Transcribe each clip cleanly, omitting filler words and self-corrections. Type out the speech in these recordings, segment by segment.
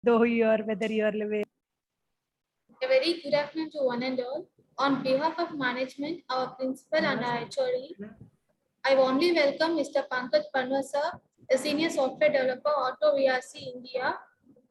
though whether you're living. A very good afternoon to one and all. On behalf of management, our principal and our HOD, I warmly welcome Mr. Pankaj Panwar sir, a senior software developer, Auto VRC India.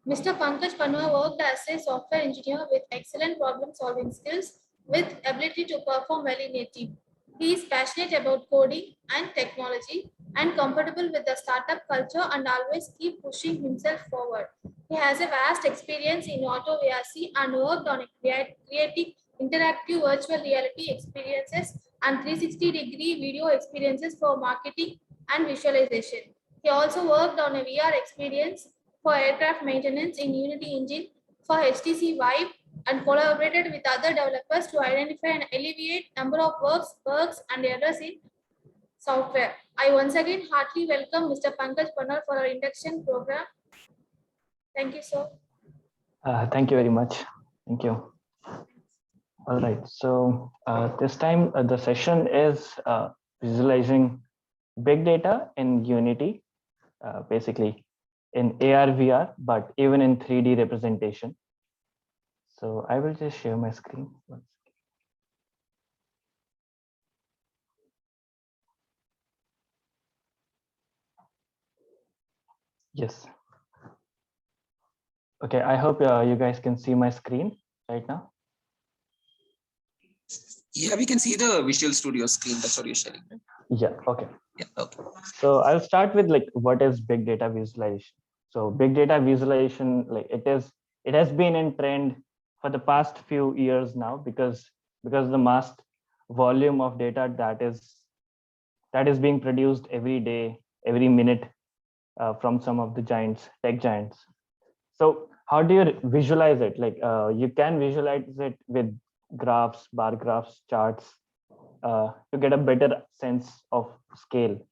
Mr. Pankaj Panwar worked as a software engineer with excellent problem-solving skills with ability to perform well in a team. He is passionate about coding and technology and comfortable with the startup culture and always keep pushing himself forward. He has a vast experience in auto VRC and worked on creating interactive virtual reality experiences and 360-degree video experiences for marketing and visualization. He also worked on a VR experience for aircraft maintenance in Unity Engine for HTC Vive and collaborated with other developers to identify and alleviate number of bugs and errors in software. I once again heartily welcome Mr. Pankaj Panwar for our induction program. Thank you, sir. Thank you very much. Thank you. All right. So this time the session is visualizing big data in Unity, basically in AR, VR, but even in 3D representation. So I will just share my screen. Yes. Okay, I hope you guys can see my screen right now. Yeah, we can see the Visual Studio screen. That's what you're sharing, right? Yeah, okay. Yeah, okay. So I'll start with like what is big data visualization. So big data visualization, like it has been in trend for the past few years now because the mass volume of data that is being produced every day, every minute from some of the tech giants. So how do you visualize it? Like you can visualize it with graphs, bar graphs, charts to get a better sense of scale.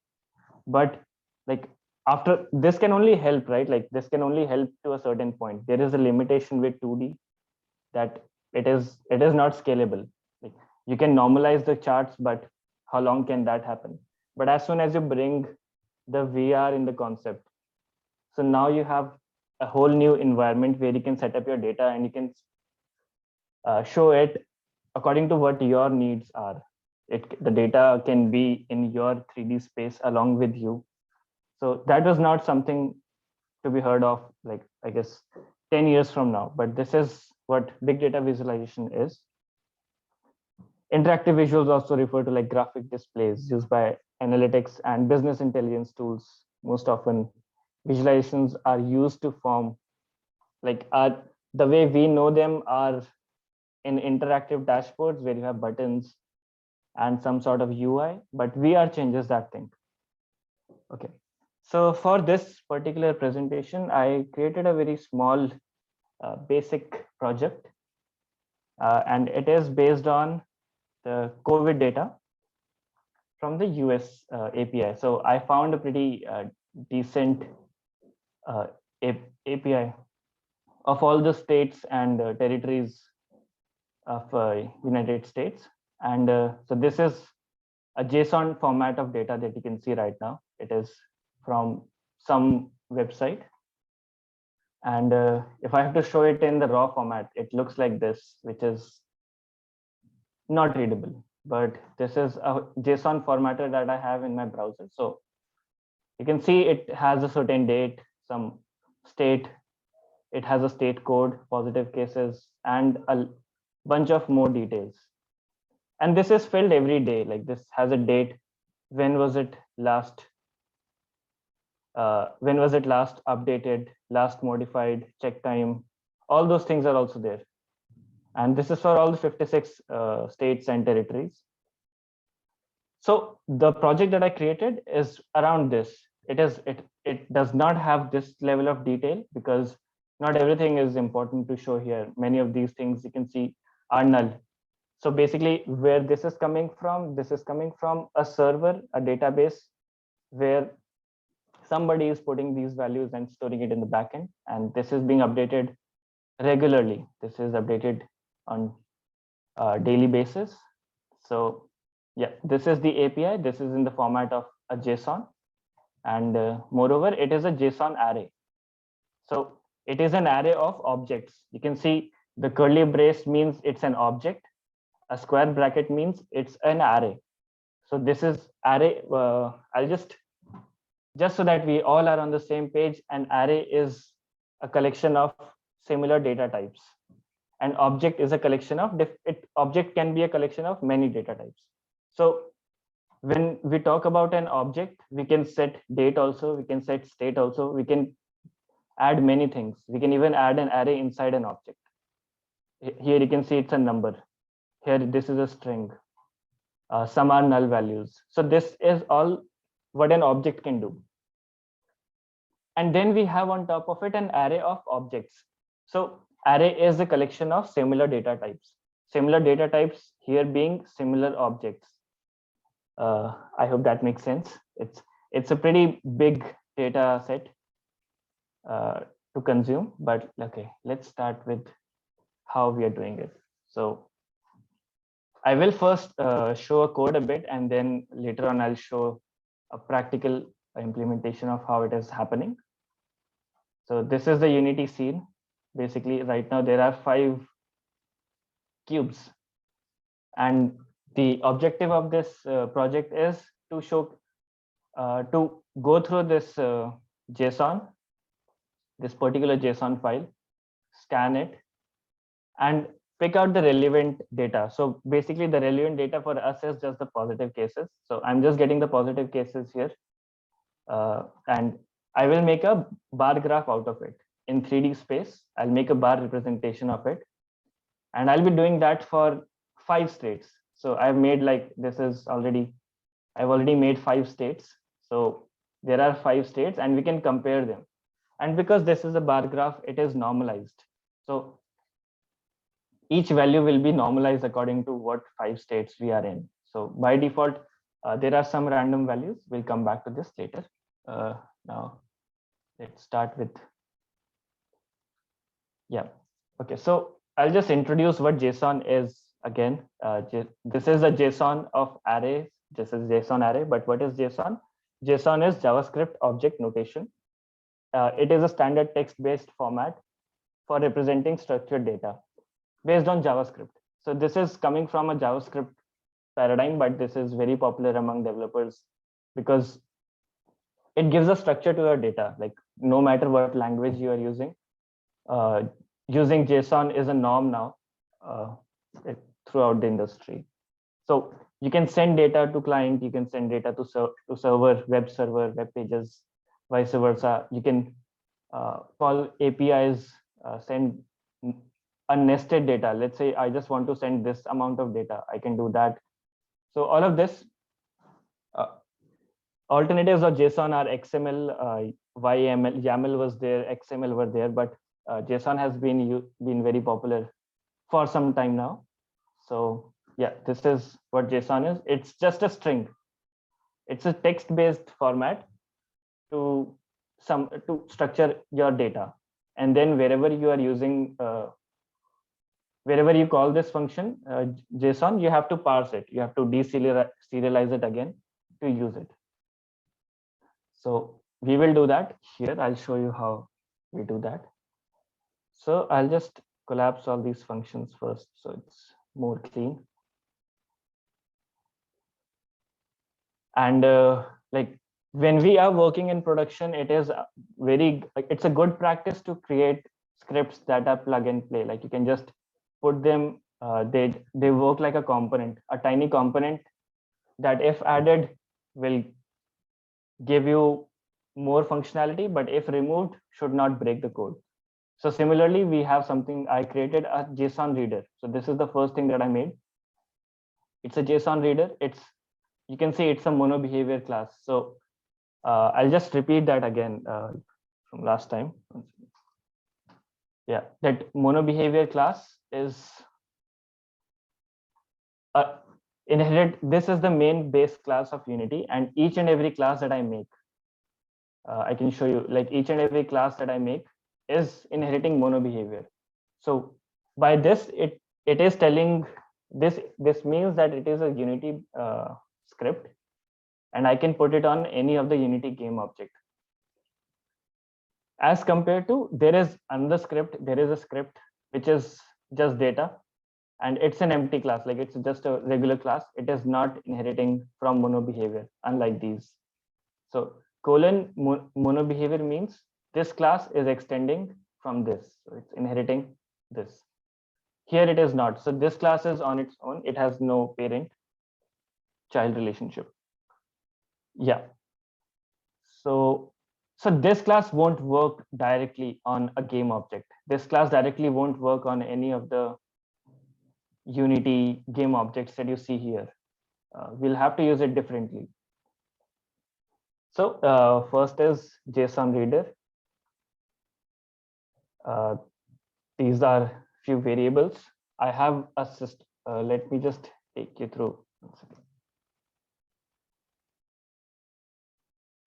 But like after this can only help, right? Like this can only help to a certain point. There is a limitation with 2D that it is not scalable. Like you can normalize the charts, but how long can that happen? But as soon as you bring the VR in the concept, so now you have a whole new environment where you can set up your data and you can show it according to what your needs are. The data can be in your 3D space along with you. So that was not something to be heard of, like I guess 10 years from now, but this is what big data visualization is. Interactive visuals also refer to like graphic displays used by analytics and business intelligence tools. Most often visualizations are used to form like the way we know them are in interactive dashboards where you have buttons and some sort of UI, but VR changes that thing. Okay, so for this particular presentation, I created a very small basic project, and it is based on the COVID data from the US API. So I found a pretty decent API of all the states and territories of United States. And so this is a JSON format of data that you can see right now. It is from some website. And if I have to show it in the raw format, it looks like this, which is not readable. But this is a JSON formatter that I have in my browser. So you can see it has a certain date, some state, it has a state code, positive cases, and a bunch of more details. And this is filled every day. Like this has a date. When was it last updated, last modified, check time? All those things are also there. And this is for all the 56 states and territories. So the project that I created is around this. It does not have this level of detail because not everything is important to show here. Many of these things you can see are null. So basically where this is coming from a server, a database where somebody is putting these values and storing it in the backend. And this is being updated regularly. This is updated on a daily basis. So yeah, this is the API. This is in the format of a JSON. And moreover, it is a JSON array. So it is an array of objects. You can see the curly brace means it's an object. A square bracket means it's an array. So this is array. I'll just so that we all are on the same page, an array is a collection of similar data types. An object is a collection of object can be a collection of many data types. So when we talk about an object, we can set date also, we can set state also, we can add many things. We can even add an array inside an object. Here you can see it's a number. Here this is a string. Some are null values. So this is all what an object can do. And then we have on top of it an array of objects. So array is a collection of similar data types. Similar data types here being similar objects. I hope that makes sense. It's a pretty big data set to consume, but okay, let's start with how we are doing it. So I will first show a code a bit, and then later on I'll show a practical implementation of how it is happening. So this is the Unity scene. Basically, right now there are 5 cubes, and the objective of this project is to show to go through this JSON, this particular JSON file, scan it, and pick out the relevant data. So basically the relevant data for us is just the positive cases. So I'm just getting the positive cases here. And I will make a bar graph out of it in 3D space. I'll make a bar representation of it. And I'll be doing that for 5 states. So I've made I've already made 5 states. So there are 5 states and we can compare them. And because this is a bar graph, it is normalized. So each value will be normalized according to what 5 states we are in. So by default, there are some random values. We'll come back to this later. Now let's start with, yeah. Okay, so I'll just introduce what JSON is again. This is a JSON of arrays. This is JSON array, but what is JSON? JSON is JavaScript object notation. It is a standard text-based format for representing structured data based on JavaScript. So this is coming from a JavaScript paradigm, but this is very popular among developers because it gives a structure to your data. Like no matter what language you are using, using JSON is a norm now throughout the industry. So you can send data to client, you can send data to server, web pages, vice versa. You can call APIs, send unnested data. Let's say I just want to send this amount of data, I can do that. So all of this, alternatives of JSON are XML, YAML, YAML was there, XML were there, but JSON has been very popular for some time now. So yeah, this is what JSON is. It's just a string. It's a text-based format to structure your data. And then wherever you are using, wherever you call this function, JSON, you have to parse it. You have to deserialize it again to use it. So we will do that here. I'll show you how we do that. So I'll just collapse all these functions first, so it's more clean. And like when we are working in production, it is it's a good practice to create scripts that are plug and play. Like you can just put them, they work like a component, a tiny component that if added will give you more functionality, but if removed should not break the code. So similarly, we have something, I created a JSON reader. So this is the first thing that I made. It's a JSON reader. You can see it's a mono behavior class. So I'll just repeat that again from last time. Yeah, that mono behavior class is inherit. This is the main base class of Unity, and each and every class that I make, I can show you, like each and every class that I make is inheriting mono behavior. So by this, it is telling this means that it is a Unity script, and I can put it on any of the Unity game object. as compared to, there is another script, there is a script which is just data, and it's an empty class, like it's just a regular class. It is not inheriting from mono behavior, unlike these. So mono behavior means this class is extending from this, so it's inheriting this. Here it is not. So this class is on its own. It has no parent child relationship. Yeah. So this class won't work directly on a game object. This class directly won't work on any of the Unity game objects that you see here. We'll have to use it differently. So first is JSON reader. These are few variables. I have a system. Let me just take you through.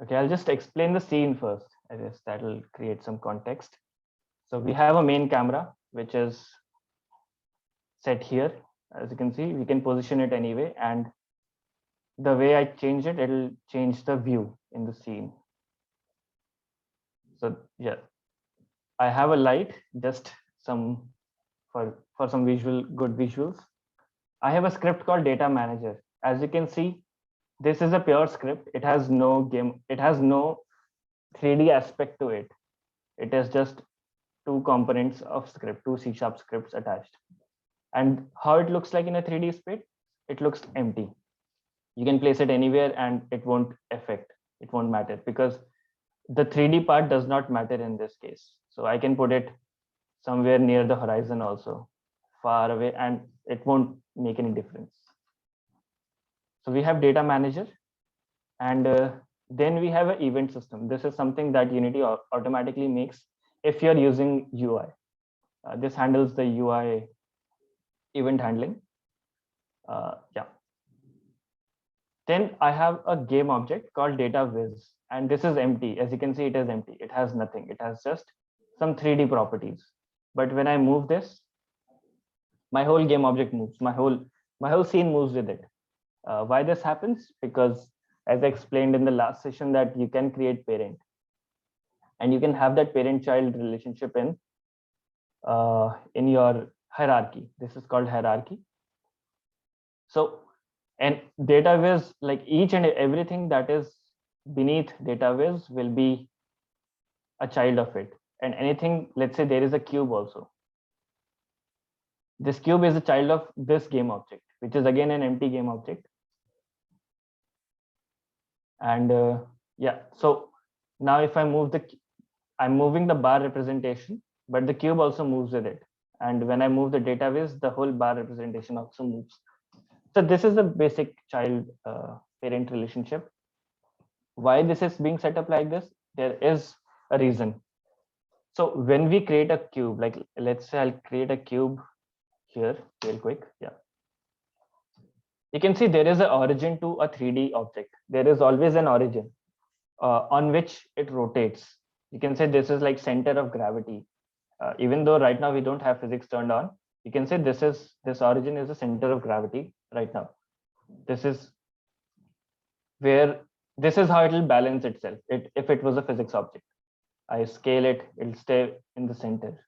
Okay, I'll just explain the scene first. I guess that will create some context. So we have a main camera, which is set here. As you can see, we can position it anyway. And the way I change it, it'll change the view in the scene. So yeah, I have a light, just some for some good visuals. I have a script called data manager. As you can see, this is a pure script. It has no game. It has no 3D aspect to it. It is just two components of script, two C# scripts attached. And how it looks like in a 3D space, it looks empty. You can place it anywhere and it won't affect, it won't matter, because the 3D part does not matter in this case. So I can put it somewhere near the horizon also, far away, and it won't make any difference. So we have data manager, and then we have an event system. This is something that Unity automatically makes if you're using UI. This handles the UI event handling. Yeah. Then I have a game object called data viz, and this is empty. As you can see, it is empty. It has nothing. It has just some 3D properties. But when I move this, my whole game object moves. My whole scene moves with it. Why this happens? Because as I explained in the last session, that you can create parent, and you can have that parent-child relationship in your hierarchy. This is called hierarchy. So, and data viz, like each and everything that is beneath data viz will be a child of it. And anything, let's say there is a cube also. This cube is a child of this game object, which is again an empty game object. And yeah, so now if I move I'm moving the bar representation, but the cube also moves with it. And when I move the data viz, the whole bar representation also moves. So this is the basic child parent relationship. Why this is being set up like this? There is a reason. So when we create a cube, like let's say I'll create a cube here real quick. Yeah. You can see there is an origin to a 3D object. There is always an origin on which it rotates. You can say this is like center of gravity. Even though right now we don't have physics turned on, you can say this origin is the center of gravity right now. This is how it will balance itself. If it was a physics object, I scale it, it'll stay in the center.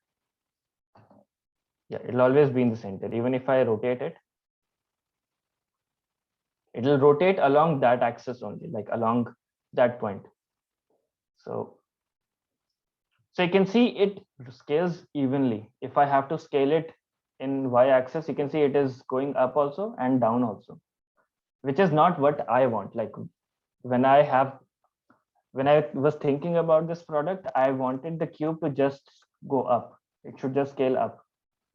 Yeah, it'll always be in the center. Even if I rotate it, it'll rotate along that axis only, like along that point. So you can see it scales evenly. If I have to scale it in y-axis, you can see it is going up also and down also, which is not what I want. Like when I was thinking about this product, I wanted the cube to just go up. It should just scale up,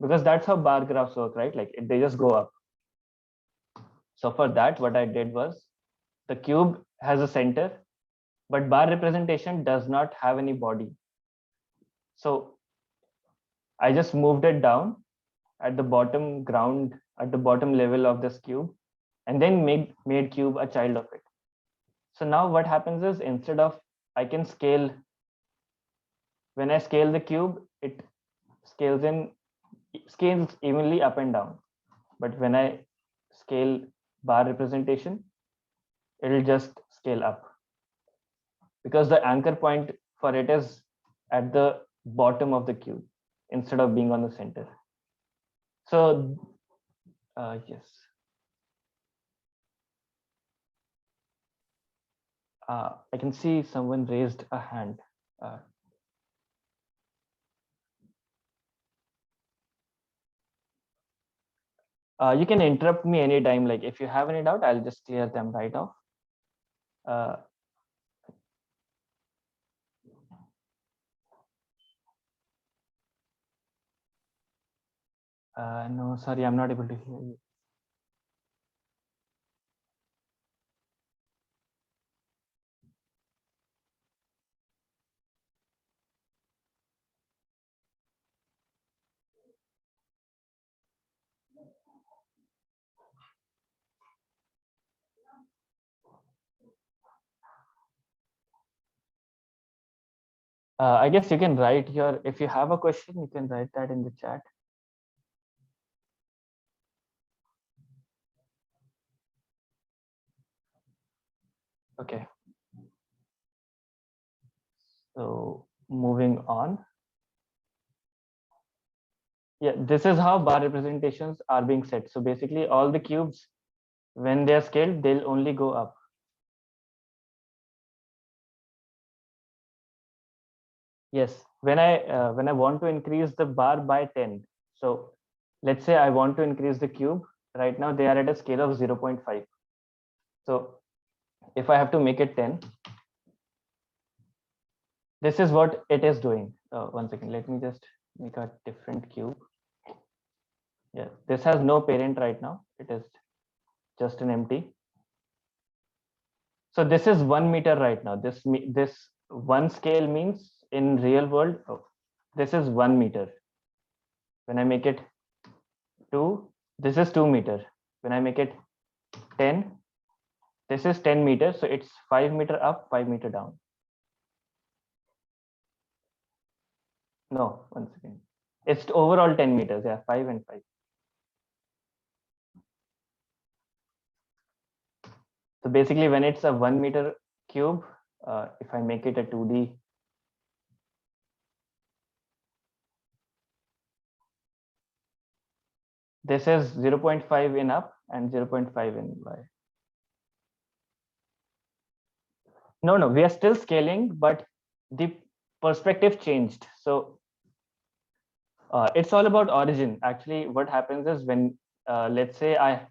because that's how bar graphs work, right? Like they just go up. So for that, what I did was, the cube has a center, but bar representation does not have any body. So I just moved it down at the bottom ground, at the bottom level of this cube, and then made cube a child of it. So now what happens is, instead of, I can scale, when I scale the cube, it scales evenly up and down. But when I scale bar representation, it'll just scale up, because the anchor point for it is at the bottom of the cube instead of being on the center. So yes. I can see someone raised a hand. You can interrupt me anytime. Like if you have any doubt, I'll just clear them right off. No, sorry, I'm not able to hear you. I guess you can write your, if you have a question, you can write that in the chat. Okay. So moving on. Yeah, this is how bar representations are being set. So basically all the cubes, when they're scaled, they'll only go up. Yes, when I want to increase the bar by 10. So let's say I want to increase the cube. Right now they are at a scale of 0.5. So if I have to make it 10, this is what it is doing. One second, let me just make a different cube. Yeah, this has no parent right now. It is just an empty. So this is 1 meter right now. This one scale means in real world, this is 1 meter. When I make it 2, this is 2 meter. When I make it 10, this is 10 meters. So it's 5 meter up, 5 meter down. No, one second. It's overall 10 meters. Yeah, 5 and 5. So basically when it's a 1 meter cube, if I make it a 2D, this is 0.5 in up and 0.5 in Y. No, we are still scaling, but the perspective changed. So it's all about origin. Actually, what happens is when, let's say I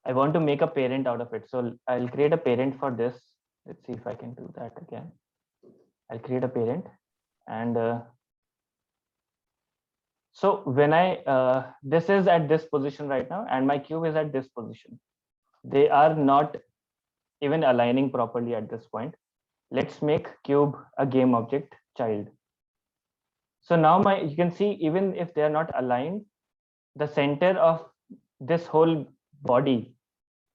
want to make a parent out of it. So I'll create a parent for this. Let's see if I can do that again. I'll create a parent. And so when this is at this position right now, and my cube is at this position. They are not even aligning properly at this point. Let's make cube a game object child. So now you can see, even if they are not aligned, the center of this whole body,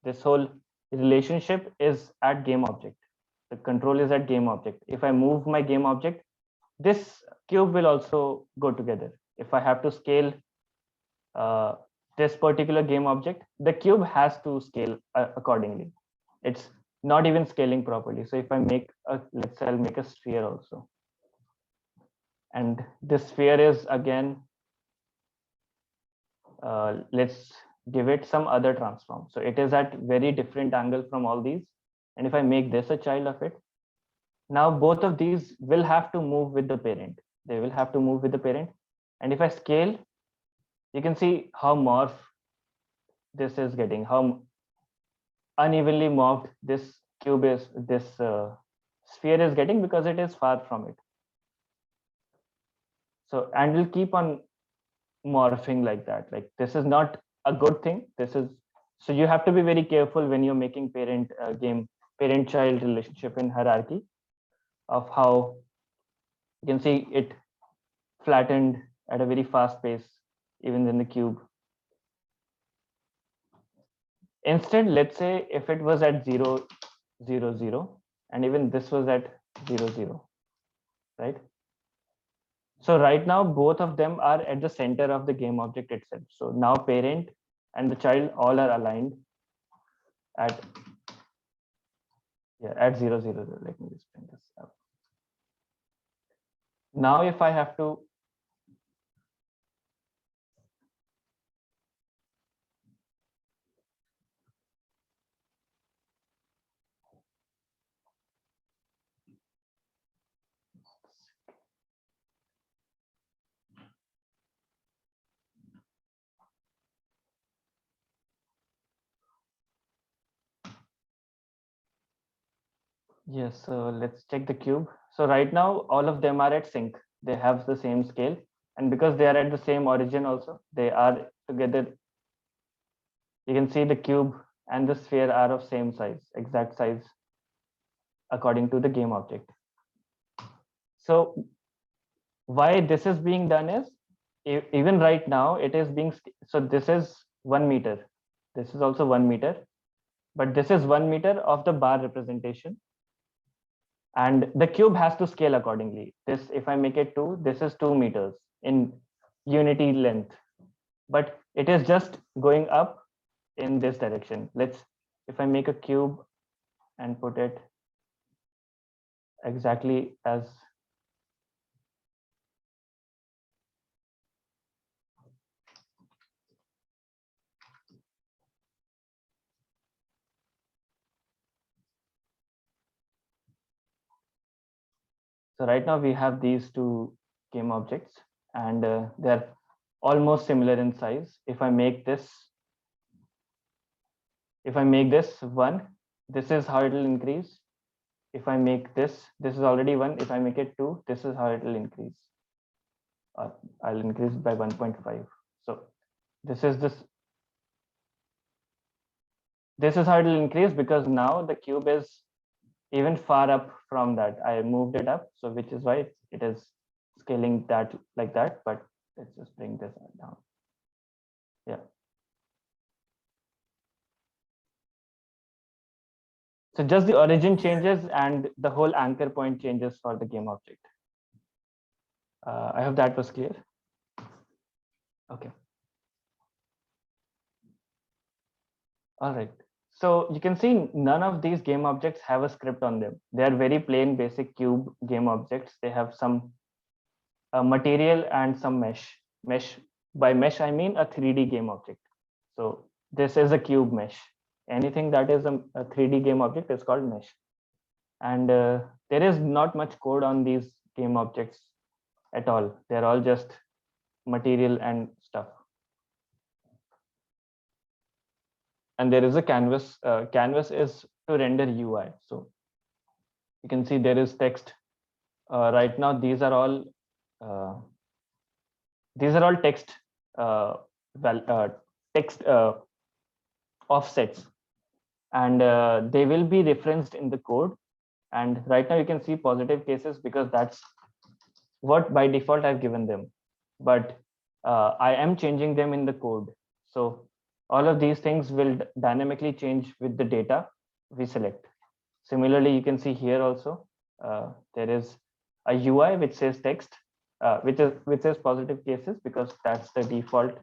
this whole relationship is at game object. The control is at game object. If I move my game object, this cube will also go together. If I have to scale this particular game object, the cube has to scale accordingly. It's not even scaling properly. So if I make let's say I'll make a sphere also. And this sphere is again, let's give it some other transform. So it is at very different angle from all these. And if I make this a child of it, now both of these will have to move with the parent. They will have to move with the parent. And if I scale, you can see how morph this is getting, how unevenly morphed this cube is, this sphere is getting, because it is far from it. So, and we'll keep on morphing like that. Like this is not a good thing. This is, so you have to be very careful when you're making parent parent-child relationship in hierarchy, of how you can see it flattened at a very fast pace, even in the cube. Instead, let's say if it was at 0, 0, 0, and even this was at 0, 0, right? So right now, both of them are at the center of the game object itself. So now parent and the child all are aligned at, yeah, at 0, 0, 0. Let me just bring this up. Now if I have to yes, so let's check the cube. So right now, all of them are at sync. They have the same scale. And because they are at the same origin also, they are together. You can see the cube and the sphere are of same size, exact size, according to the game object. So why this is being done is, even right now, it is being, so this is 1 meter. This is also 1 meter, but this is 1 meter of the bar representation. And the cube has to scale accordingly. This, if I make it 2, this is 2 meters in unity length, but it is just going up in this direction. Let's, if I make a cube and put it exactly as, so right now we have these two game objects, and they're almost similar in size. If I make this 1, this is how it will increase. If I make this is already 1. If I make it 2, this is how it will increase. I'll increase by 1.5. So this is how it will increase, because now the cube is even far up from that. I moved it up, so which is why it is scaling that like that. But let's just bring this down. Yeah. So just the origin changes and the whole anchor point changes for the game object. I hope that was clear. Okay. All right. So you can see none of these game objects have a script on them. They are very plain, basic cube game objects. They have some material and some mesh. By mesh, I mean a 3D game object. So this is a cube mesh. Anything that is a 3D game object is called mesh. And there is not much code on these game objects at all. They're all just material and stuff. And there is a canvas. Canvas is to render UI. So you can see there is text. Right now, these are all text text offsets, and they will be referenced in the code. And right now you can see positive cases because that's what by default I've given them, but I am changing them in the code. So all of these things will dynamically change with the data we select. Similarly, you can see here also there is a UI which says text, which says positive cases, because that's the default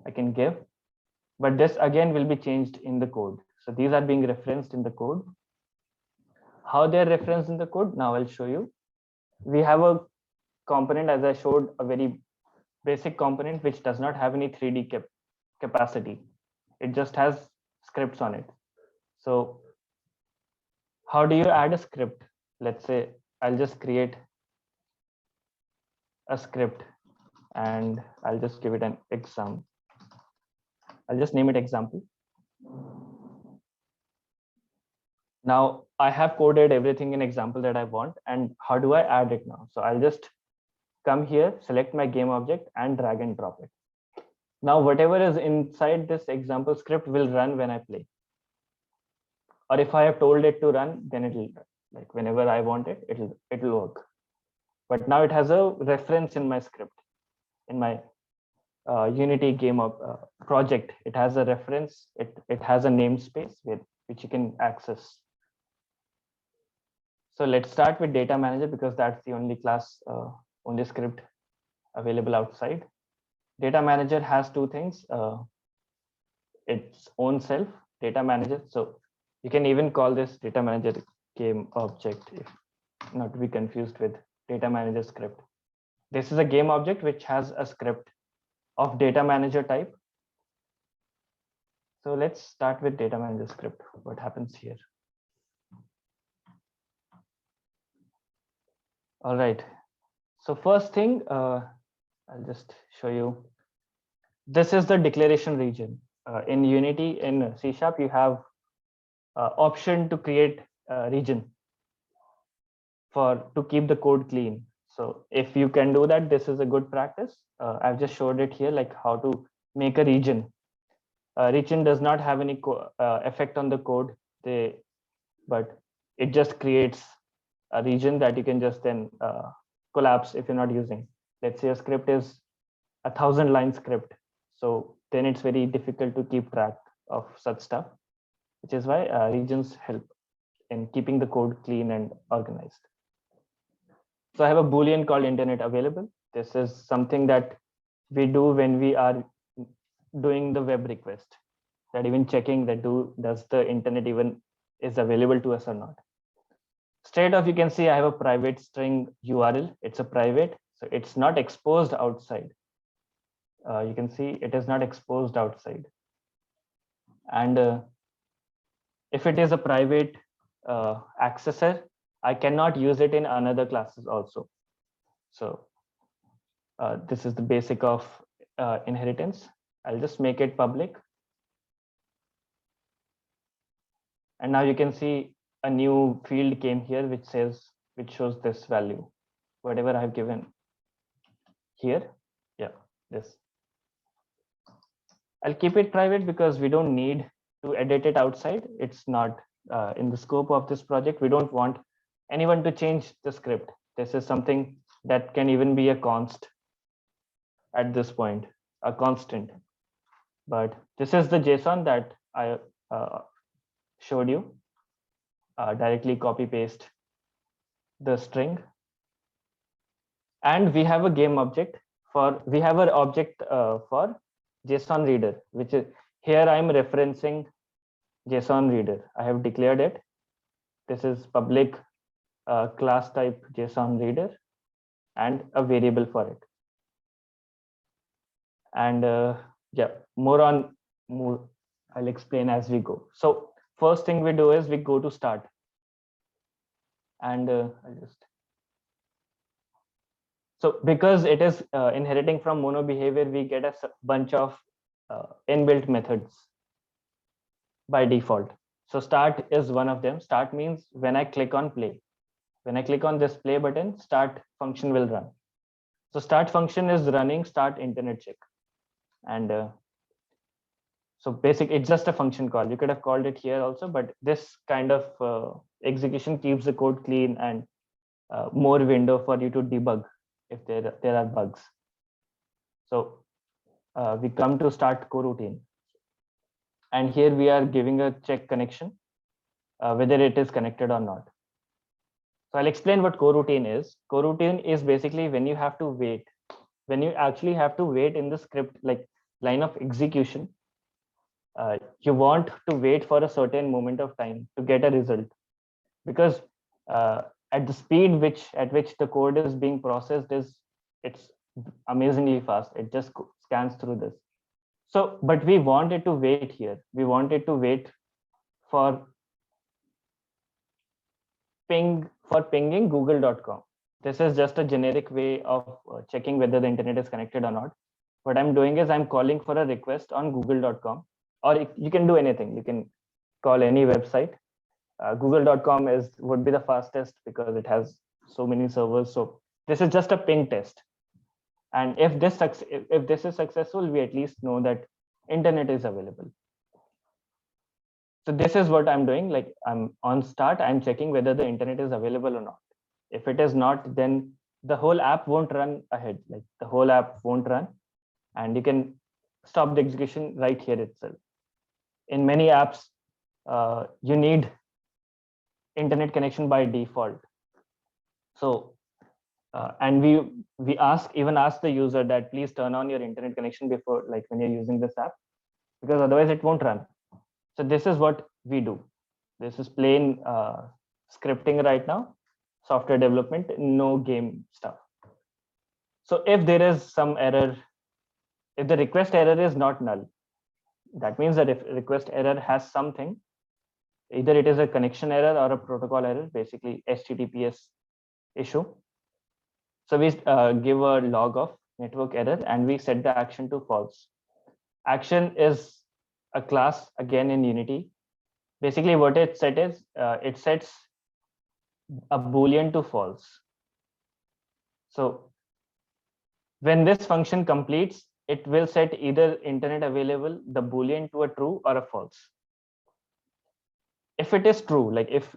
I can give. But this again will be changed in the code. So these are being referenced in the code. How they're referenced in the code, now I'll show you. We have a component, as I showed, a very basic component which does not have any 3D capacity. It just has scripts on it. So how do you add a script? Let's say I'll just create a script and I'll just give it an example. I'll just name it example. Now I have coded everything in example that I want, and how do I add it now? So I'll just come here, select my game object and drag and drop it. Now whatever is inside this example script will run when I play. Or if I have told it to run, then it'll, like whenever I want it, it'll work. But now it has a reference in my script, in my Unity game project. It has a reference. It has a namespace which you can access. So let's start with data manager, because that's the only class, only script available outside. Data manager has two things, its own self, data manager. So you can even call this data manager game object, if not to be confused with data manager script. This is a game object which has a script of data manager type. So let's start with data manager script. What happens here? All right. So first thing, I'll just show you. This is the declaration region. In Unity, in C#, you have option to create a region to keep the code clean. So if you can do that, this is a good practice. I've just showed it here, like how to make a region. Region does not have any effect on the code, but it just creates a region that you can just then collapse if you're not using. Let's say a script is 1,000-line script. So then it's very difficult to keep track of such stuff, which is why regions help in keeping the code clean and organized. So I have a Boolean called internet available. This is something that we do when we are doing the web request, that even checking that does the internet even is available to us or not. Straight off, you can see I have a private string URL. It's a private, so it's not exposed outside. You can see it is not exposed outside. And if it is a private accessor, I cannot use it in another classes also. So this is the basic of inheritance. I'll just make it public. And now you can see a new field came here, which shows this value, whatever I have given here. Yeah, this. I'll keep it private because we don't need to edit it outside. It's not in the scope of this project. We don't want anyone to change the script. This is something that can even be a const at this point, a constant. But this is the JSON that I showed you. Directly copy paste the string. And we have a game object we have an object for JSON reader, which is here I'm referencing JSON reader. I have declared it. This is public class type JSON reader and a variable for it. And yeah, more I'll explain as we go. So first thing we do is we go to start. And so because it is inheriting from mono behavior, we get a bunch of inbuilt methods by default. So start is one of them. Start means when I click on play. When I click on this play button, start function will run. So start function is running start internet check. And so it's just a function call. You could have called it here also, but this kind of execution keeps the code clean and more window for you to debug if there are bugs. So we come to start coroutine. And here we are giving a check connection, whether it is connected or not. So I'll explain what coroutine is. Coroutine is basically when you have to wait, when you actually have to wait in the script, like line of execution. You want to wait for a certain moment of time to get a result, because at the speed at which the code is being processed it's amazingly fast. It just scans through this. So, but we want it to wait here. We want it to wait for pinging google.com. This is just a generic way of checking whether the internet is connected or not. What I'm doing is I'm calling for a request on google.com, or you can do anything. You can call any website. Google.com would be the fastest because it has so many servers. So this is just a ping test. And if this is successful, we at least know that internet is available. So this is what I'm doing. Like I'm on start, I'm checking whether the internet is available or not. If it is not, then the whole app won't run ahead. Like the whole app won't run, and you can stop the execution right here itself. In many apps, you need internet connection by default. So, and we even ask the user that please turn on your internet connection before, like when you're using this app, because otherwise it won't run. So this is what we do. This is plain scripting right now, software development, no game stuff. So if there is some error, if the request error is not null, that means that if request error has something, either it is a connection error or a protocol error, basically HTTPS issue. So we give a log of network error and we set the action to false. Action is a class again in Unity. Basically what it set is, it sets a Boolean to false. So when this function completes, it will set either internet available, the Boolean to a true or a false. If it is true, like if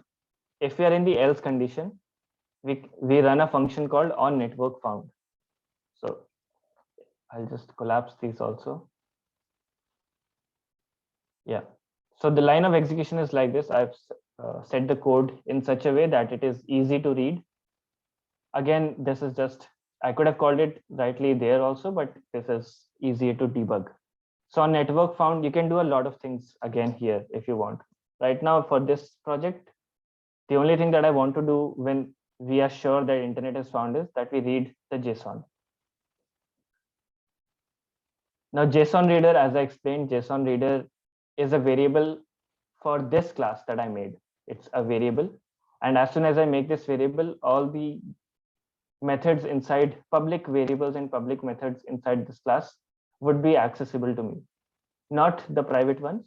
we are in the else condition, we run a function called on network found. So I'll just collapse these also. Yeah. So the line of execution is like this. I've set the code in such a way that it is easy to read. Again, this is just, I could have called it rightly there also, but this is easier to debug. So on network found, you can do a lot of things again here if you want. Right now for this project, the only thing that I want to do when we are sure that internet is found is that we read the JSON. Now JSON reader, as I explained, JSON reader is a variable for this class that I made. It's a variable. And as soon as I make this variable, all the methods inside public variables and public methods inside this class would be accessible to me, not the private ones.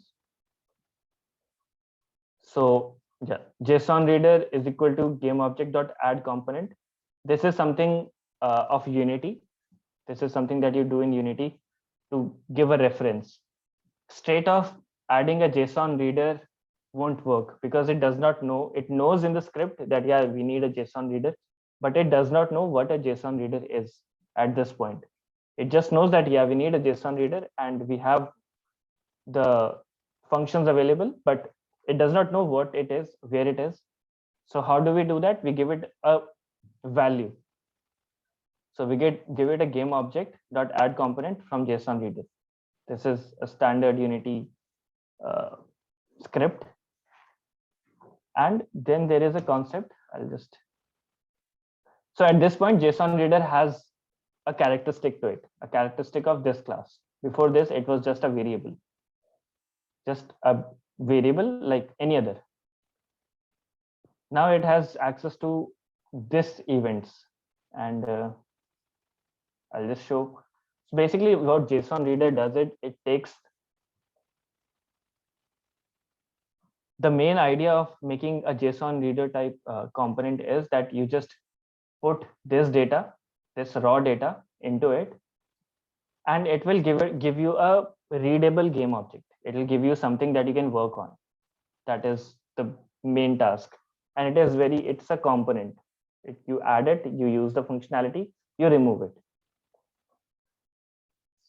So yeah, JSON reader is equal to GameObject.add component. This is something of Unity. This is something that you do in Unity to give a reference. Straight off adding a JSON reader won't work because it does not know. It knows in the script that yeah, we need a JSON reader, but it does not know what a JSON reader is at this point. It just knows that yeah, we need a JSON reader and we have the functions available, but it does not know what it is, where it is. So how do we do that? We give it a value. So we give it a GameObject.add component from JSON reader. This is a standard Unity script. And then there is a concept. So at this point, JSON reader has a characteristic to it, a characteristic of this class. Before this, it was just a variable, like any other. Now it has access to this events, and I'll just show. So basically what JSON reader does, it takes the main idea of making a JSON reader type component is that you just put this data, this raw data into it, and it will give you a readable game object. It will give you something that you can work on. That is the main task. And it's a component. You add it, you use the functionality, you remove it.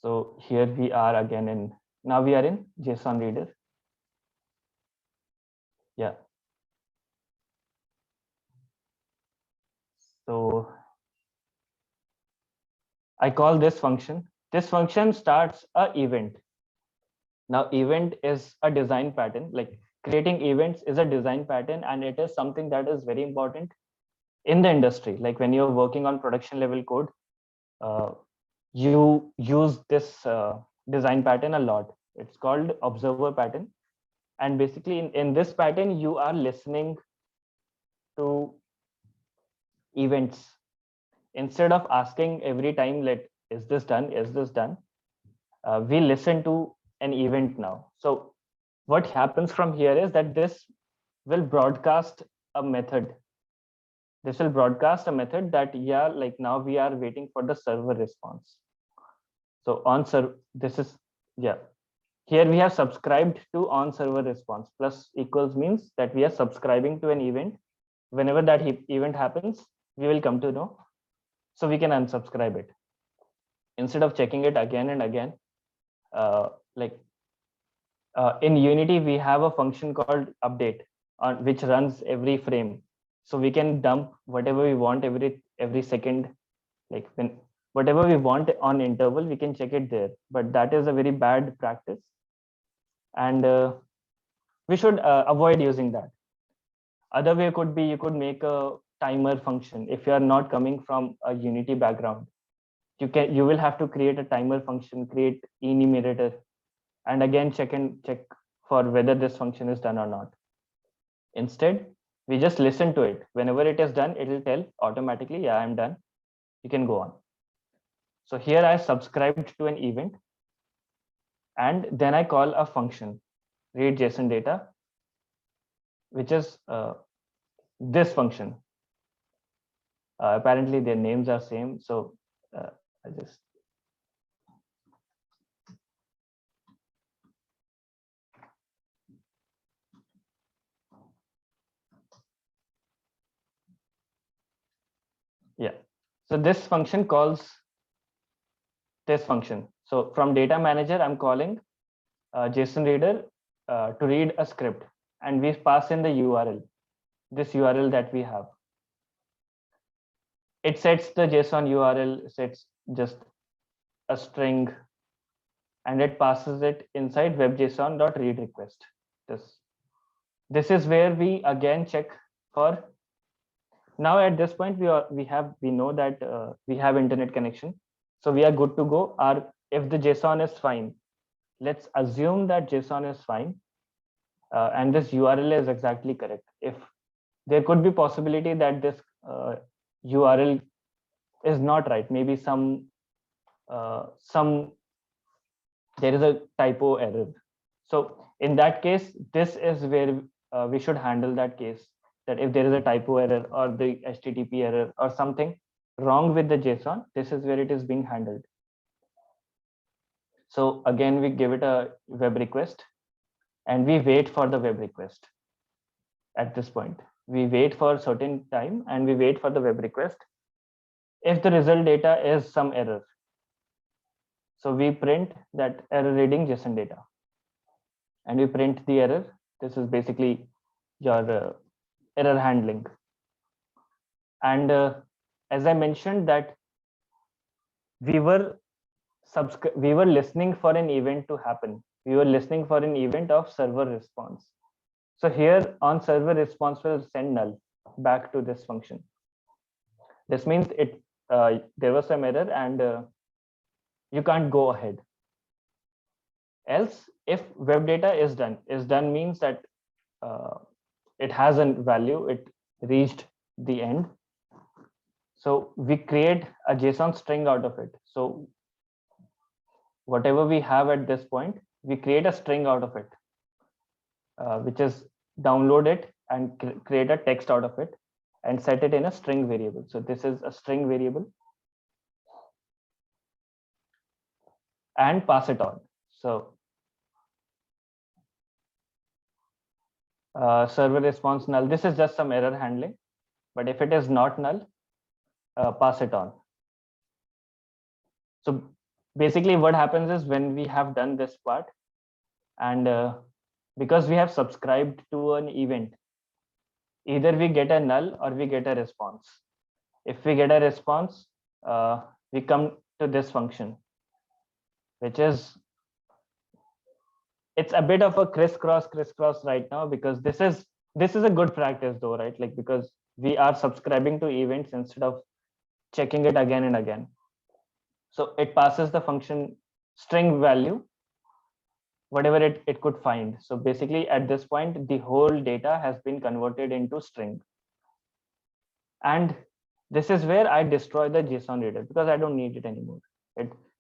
So here we are again now we are in JSON reader. Yeah. So I call this function. This function starts a event. Now event is a design pattern, like creating events is a design pattern, and it is something that is very important in the industry. Like when you're working on production level code, you use this design pattern a lot. It's called observer pattern. And basically in this pattern, you are listening to events. Instead of asking every time, is this done? Is this done? We listen to an event now. So what happens from here is that this will broadcast a method. This will broadcast a method that, yeah, like now we are waiting for the server response. So on server, this is, yeah, here we have subscribed to on server response. Plus equals means that we are subscribing to an event. Whenever that event happens, we will come to know. So we can unsubscribe it. Instead of checking it again and again, in Unity, we have a function called update on which runs every frame. So we can dump whatever we want every second, like whatever we want on interval, we can check it there. But that is a very bad practice, and we should avoid using that. Other way could be you could make a timer function if you are not coming from a Unity background. you will have to create a timer function, create enumerator, and again check for whether this function is done or not. Instead, we just listen to it. Whenever it is done, it will tell automatically, yeah, I'm done. You can go on. So here I subscribed to an event, and then I call a function, read JSON data, which is this function. Apparently their names are same. So I just yeah. So this function calls this function. So from data manager, I'm calling JSON reader to read a script, and we pass in the URL, this URL that we have. It sets the JSON URL, sets just a string, and it passes it inside webjson.read request. This is where we again check for. Now at this point, we know that we have internet connection, so we are good to go. If the JSON is fine, let's assume that JSON is fine, and this URL is exactly correct. If there could be possibility that this URL is not right, maybe some there is a typo error. So in that case, this is where we should handle that case, that if there is a typo error or the HTTP error or something wrong with the JSON, this is where it is being handled. So again, we give it a web request and we wait for the web request. At this point, we wait for a certain time and we wait for the web request. If the result data is some error, so we print that error reading JSON data, and we print the error. This is basically your error handling. And as I mentioned that we were listening for an event to happen. We were listening for an event of server response. So here on server response will send null back to this function. This means there was some error and you can't go ahead. Else, if web data is done means that it has a value, it reached the end. So we create a JSON string out of it. So whatever we have at this point, we create a string out of it, which is download it and create a text out of it and set it in a string variable. So this is a string variable and pass it on. So server response null, this is just some error handling, but if it is not null, pass it on. So basically what happens is when we have done this part and because we have subscribed to an event, either we get a null or we get a response. If we get a response, we come to this function, which is, it's a bit of a crisscross right now, because this is a good practice though, right? Like, because we are subscribing to events instead of checking it again and again. So it passes the function string value, whatever it could find. So basically at this point, the whole data has been converted into string. And this is where I destroy the JSON reader because I don't need it anymore.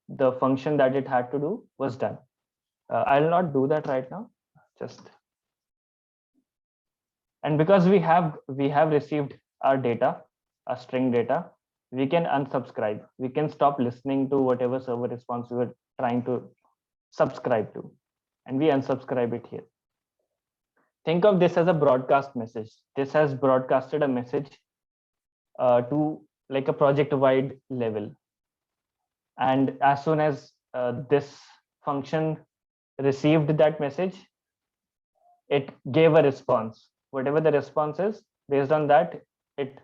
The function that it had to do was done. I'll not do that right now. And because we have received our data, a string data, we can unsubscribe. We can stop listening to whatever server response we were trying to subscribe to, and we unsubscribe it here. Think of this as a broadcast message. This has broadcasted a message to like a project-wide level. And as soon as this function received that message, it gave a response. Whatever the response is, based on that, it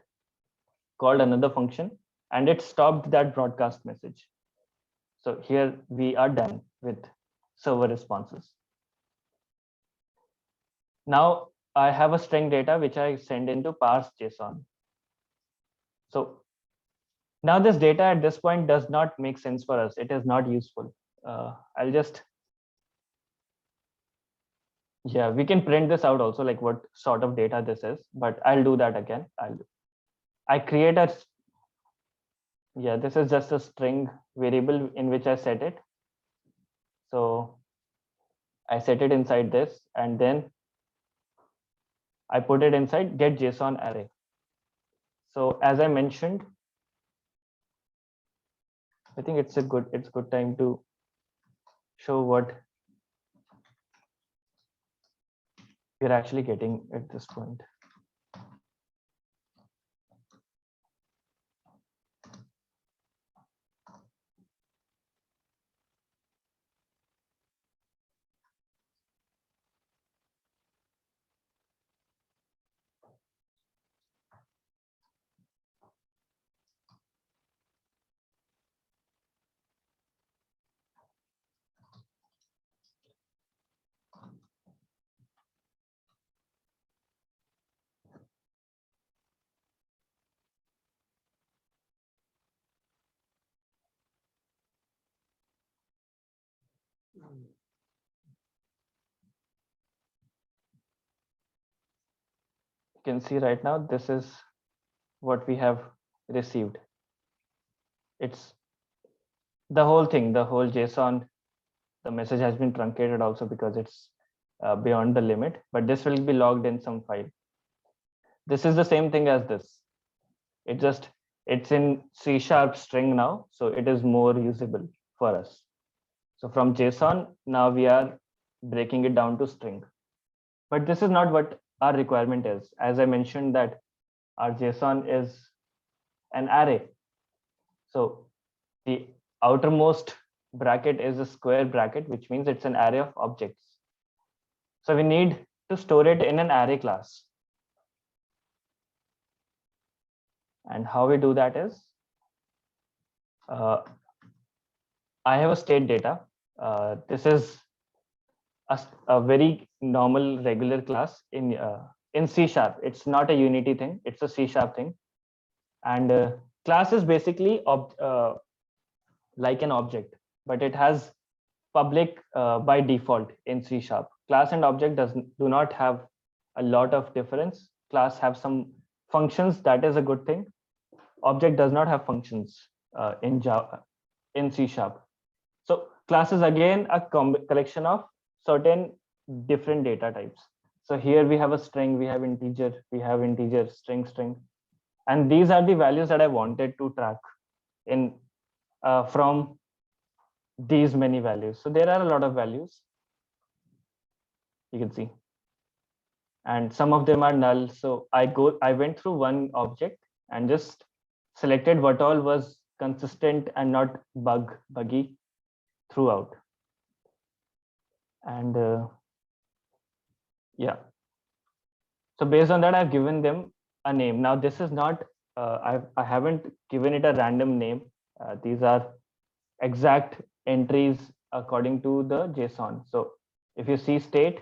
called another function and it stopped that broadcast message. So here we are done with server responses. Now I have a string data which I send into parse JSON. So Now this data at this point does not make sense for us. It is not useful. I'll just, yeah, we can print this out also, like what sort of data this is, but I'll do that again. I create a, yeah, this is just a string variable in which I set it. So I set it inside this, and then I put it inside get JSON array. So as I mentioned, I think it's good time to show what we're actually getting at this point. You can see right now, this is what we have received. It's the whole thing, the whole JSON, the message has been truncated also because it's beyond the limit, but this will be logged in some file. This is the same thing as this. It's in C# string now, so it is more usable for us. So from JSON, now we are breaking it down to string. But this is not what our requirement is. As I mentioned that our JSON is an array. So the outermost bracket is a square bracket, which means it's an array of objects. So we need to store it in an array class. And how we do that is, I have a state data. This is a very normal regular class in C#. It's not a Unity thing. It's a C# thing. And class is basically like an object, but it has public by default in C#. Class and object do not have a lot of difference. Class have some functions. That is a good thing. Object does not have functions in Java, in C#. So class is again a collection of certain different data types. So here we have a string, we have integer, string, and these are the values that I wanted to track in from these many values. So there are a lot of values, you can see, and some of them are null. So I went through one object and just selected what all was consistent and not buggy throughout. And yeah, so based on that, I've given them a name. Now this is not, I haven't given it a random name. These are exact entries according to the JSON. So if you see state,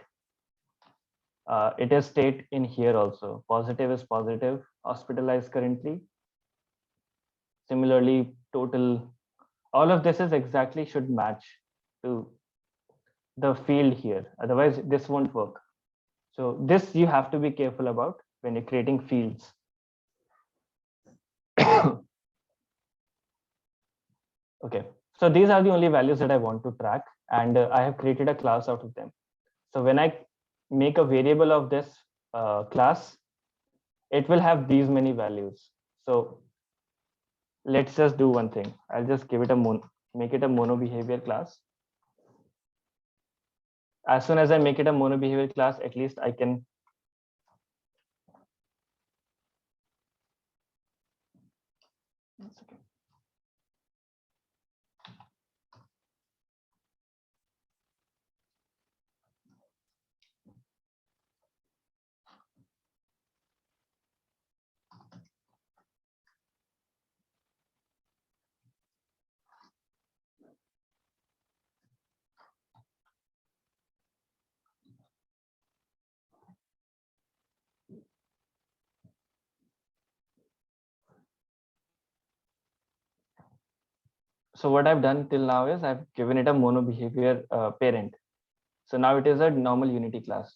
it is state in here also. Positive is positive, hospitalized currently. Similarly, total, all of this is exactly should match to the field here. Otherwise, this won't work. So this you have to be careful about when you're creating fields. Okay, so these are the only values that I want to track, and I have created a class out of them. So when I make a variable of this class, it will have these many values. So let's just do one thing. I'll just give it a make it a mono behavior class. As soon as I make it a mono behavior class, at least I can So what I've done till now is I've given it a mono behavior parent. So now it is a normal Unity class.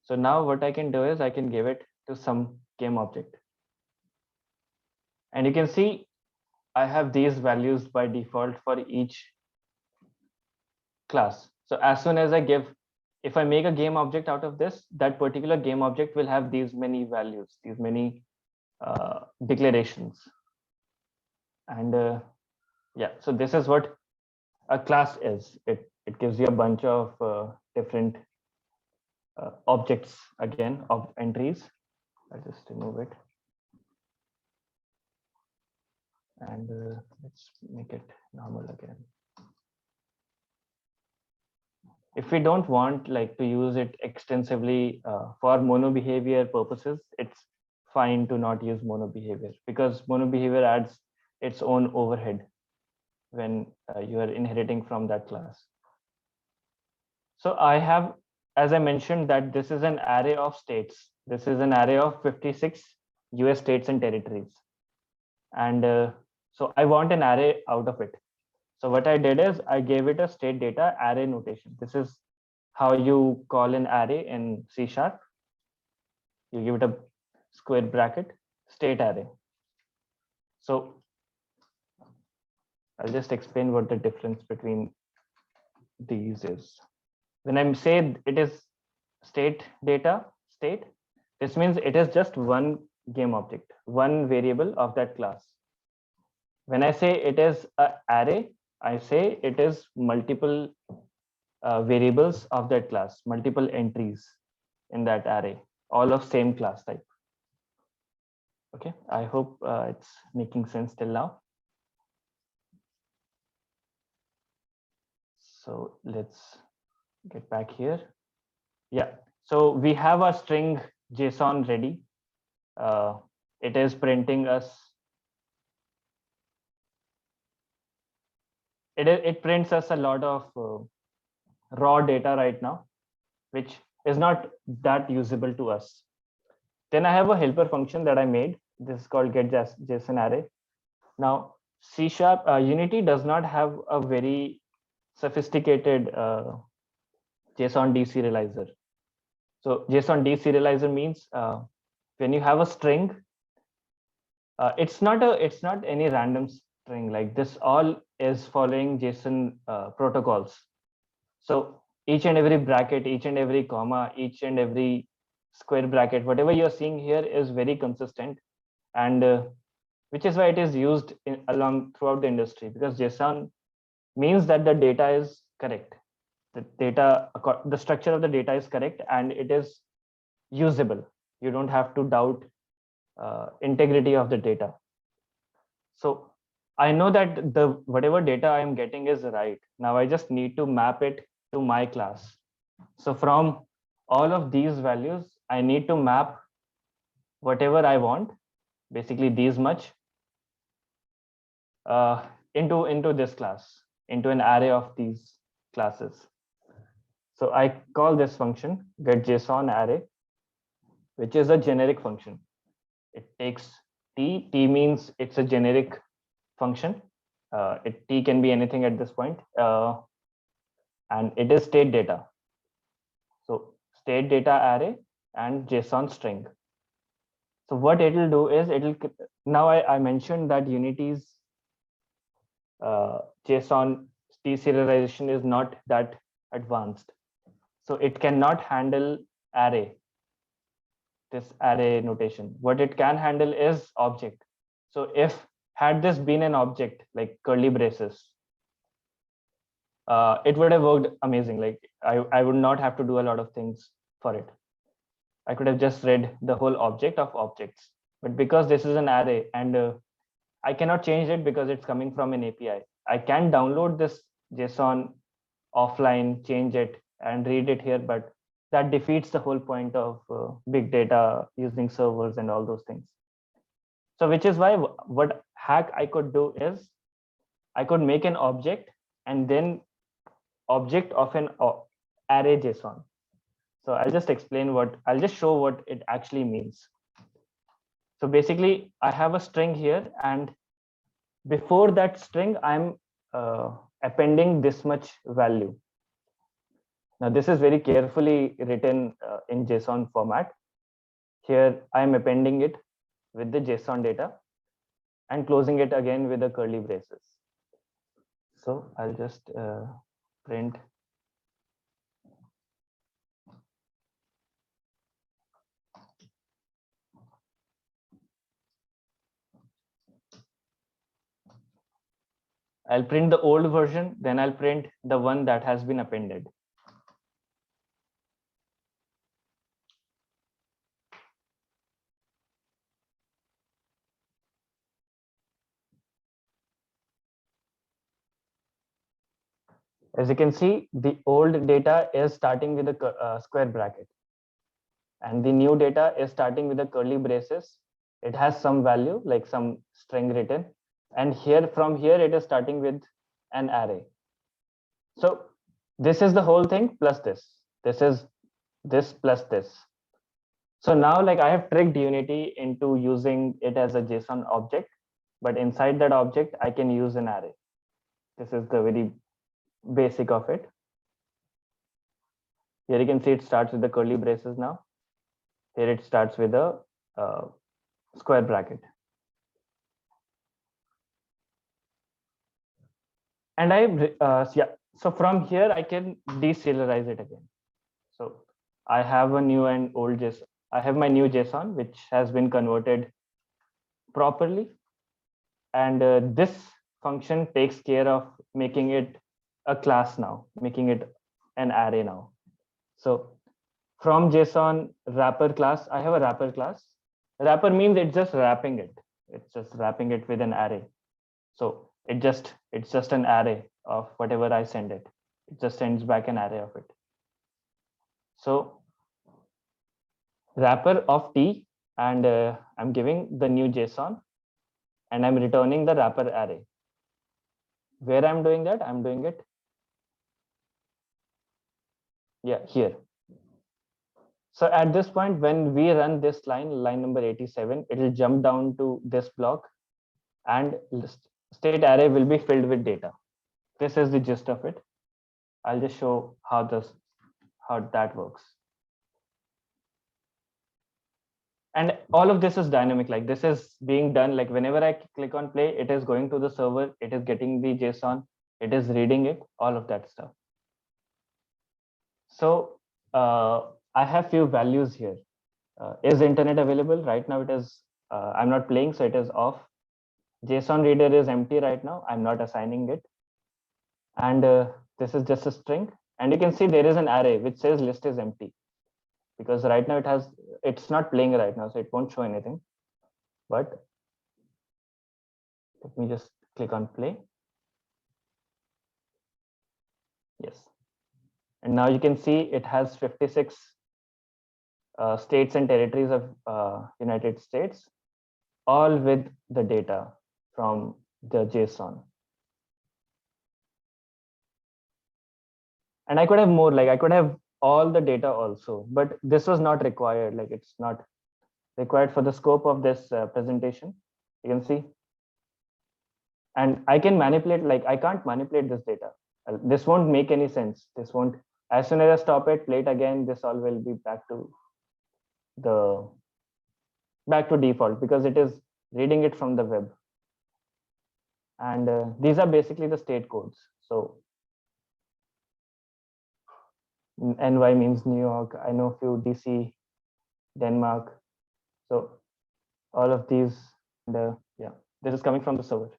So now what I can do is I can give it to some game object. And you can see I have these values by default for each class. So as soon as I give, if I make a game object out of this, that particular game object will have these many values, these many declarations. And yeah, so this is what a class is. It gives you a bunch of different objects, again, of entries. I'll just remove it. And let's make it normal again. If we don't want like to use it extensively for mono behavior purposes, it's fine to not use mono behavior, because mono behavior adds its own overhead when you are inheriting from that class. So I have, as I mentioned, that this is an array of states. This is an array of 56 US states and territories. And so I want an array out of it. So what I did is I gave it a state data array notation. This is how you call an array in C#. You give it a square bracket, state array. So I'll just explain what the difference between these is. When I say it is state data state, this means it is just one game object, one variable of that class. When I say it is an array, I say it is multiple variables of that class, multiple entries in that array, all of same class type. Okay, I hope it's making sense till now. So let's get back here. Yeah, so we have a string JSON ready. It is printing us. It prints us a lot of raw data right now, which is not that usable to us. Then I have a helper function that I made. This is called getJSON array. Now C# Unity does not have a very sophisticated JSON deserializer. So JSON deserializer means when you have a string, it's not any random string. Like this all is following JSON protocols. So each and every bracket, each and every comma, each and every square bracket, whatever you're seeing here is very consistent, and which is why it is used along throughout the industry, because JSON means that the data is correct. The structure of the data is correct, and it is usable. You don't have to doubt integrity of the data. So I know that the whatever data I am getting is right. Now I just need to map it to my class. So from all of these values, I need to map whatever I want, basically these much, into this class, into an array of these classes. So I call this function getJSON array, which is a generic function. It takes T. T means it's a generic function. T can be anything at this point, and it is state data. So state data array and JSON string. So what it will do is now I mentioned that Unity's JSON deserialization is not that advanced. So it cannot handle this array notation. What it can handle is object. So had this been an object like curly braces, it would have worked amazing. Like I would not have to do a lot of things for it. I could have just read the whole object of objects. But because this is an array, and I cannot change it because it's coming from an API, I can download this JSON offline, change it, and read it here, but that defeats the whole point of big data using servers and all those things. So which is why what hack I could do is I could make an object and then object of an array JSON. So I'll just show what it actually means. So basically I have a string here, and before that string, I'm appending this much value. Now this is very carefully written in JSON format. Here I am appending it with the JSON data and closing it again with the curly braces. So I'll just print. I'll print the old version, then I'll print the one that has been appended. As you can see, the old data is starting with a square bracket, and the new data is starting with the curly braces. It has some value, like some string written, and here from here it is starting with an array. So this is the whole thing plus this. This is this plus this. So now, like, I have tricked Unity into using it as a JSON object, but inside that object I can use an array. This is the very basic of it. Here you can see it starts with the curly braces now. Here it starts with a square bracket. And so from here I can deserialize it again. So I have a new and old JSON. I have my new JSON, which has been converted properly. And this function takes care of making it a class now, making it an array now. So from JSON wrapper class, I have a wrapper class. Wrapper means it's just wrapping it. It's just wrapping it with an array. So it's just an array of whatever I send it. It just sends back an array of it. So wrapper of T, and I'm giving the new JSON, and I'm returning the wrapper array. Where I'm doing that, I'm doing it, yeah, here. So at this point, when we run this line number 87, it will jump down to this block, and state array will be filled with data. This is the gist of it. I'll just show how that works. And all of this is dynamic. Like, this is being done, like, whenever I click on play, it is going to the server, it is getting the JSON, it is reading it, all of that stuff. So I have few values here. Is internet available? Right now it is, I'm not playing, so it is off. JSON reader is empty right now. I'm not assigning it. And this is just a string. And you can see there is an array which says list is empty, because right now it's not playing right now, so it won't show anything. But let me just click on play. Yes. And now you can see it has 56 states and territories of United States, all with the data from the JSON. And I could have more, like I could have all the data also, but this was not required. Like, it's not required for the scope of this presentation. You can see. And I can manipulate, like, I can't manipulate this data. This won't make any sense. This won't, as soon as I stop it, play it again, this all will be back to default, because it is reading it from the web. And these are basically the state codes. So NY means New York. I know a few, DC, Denmark. So all of these, yeah, this is coming from the server.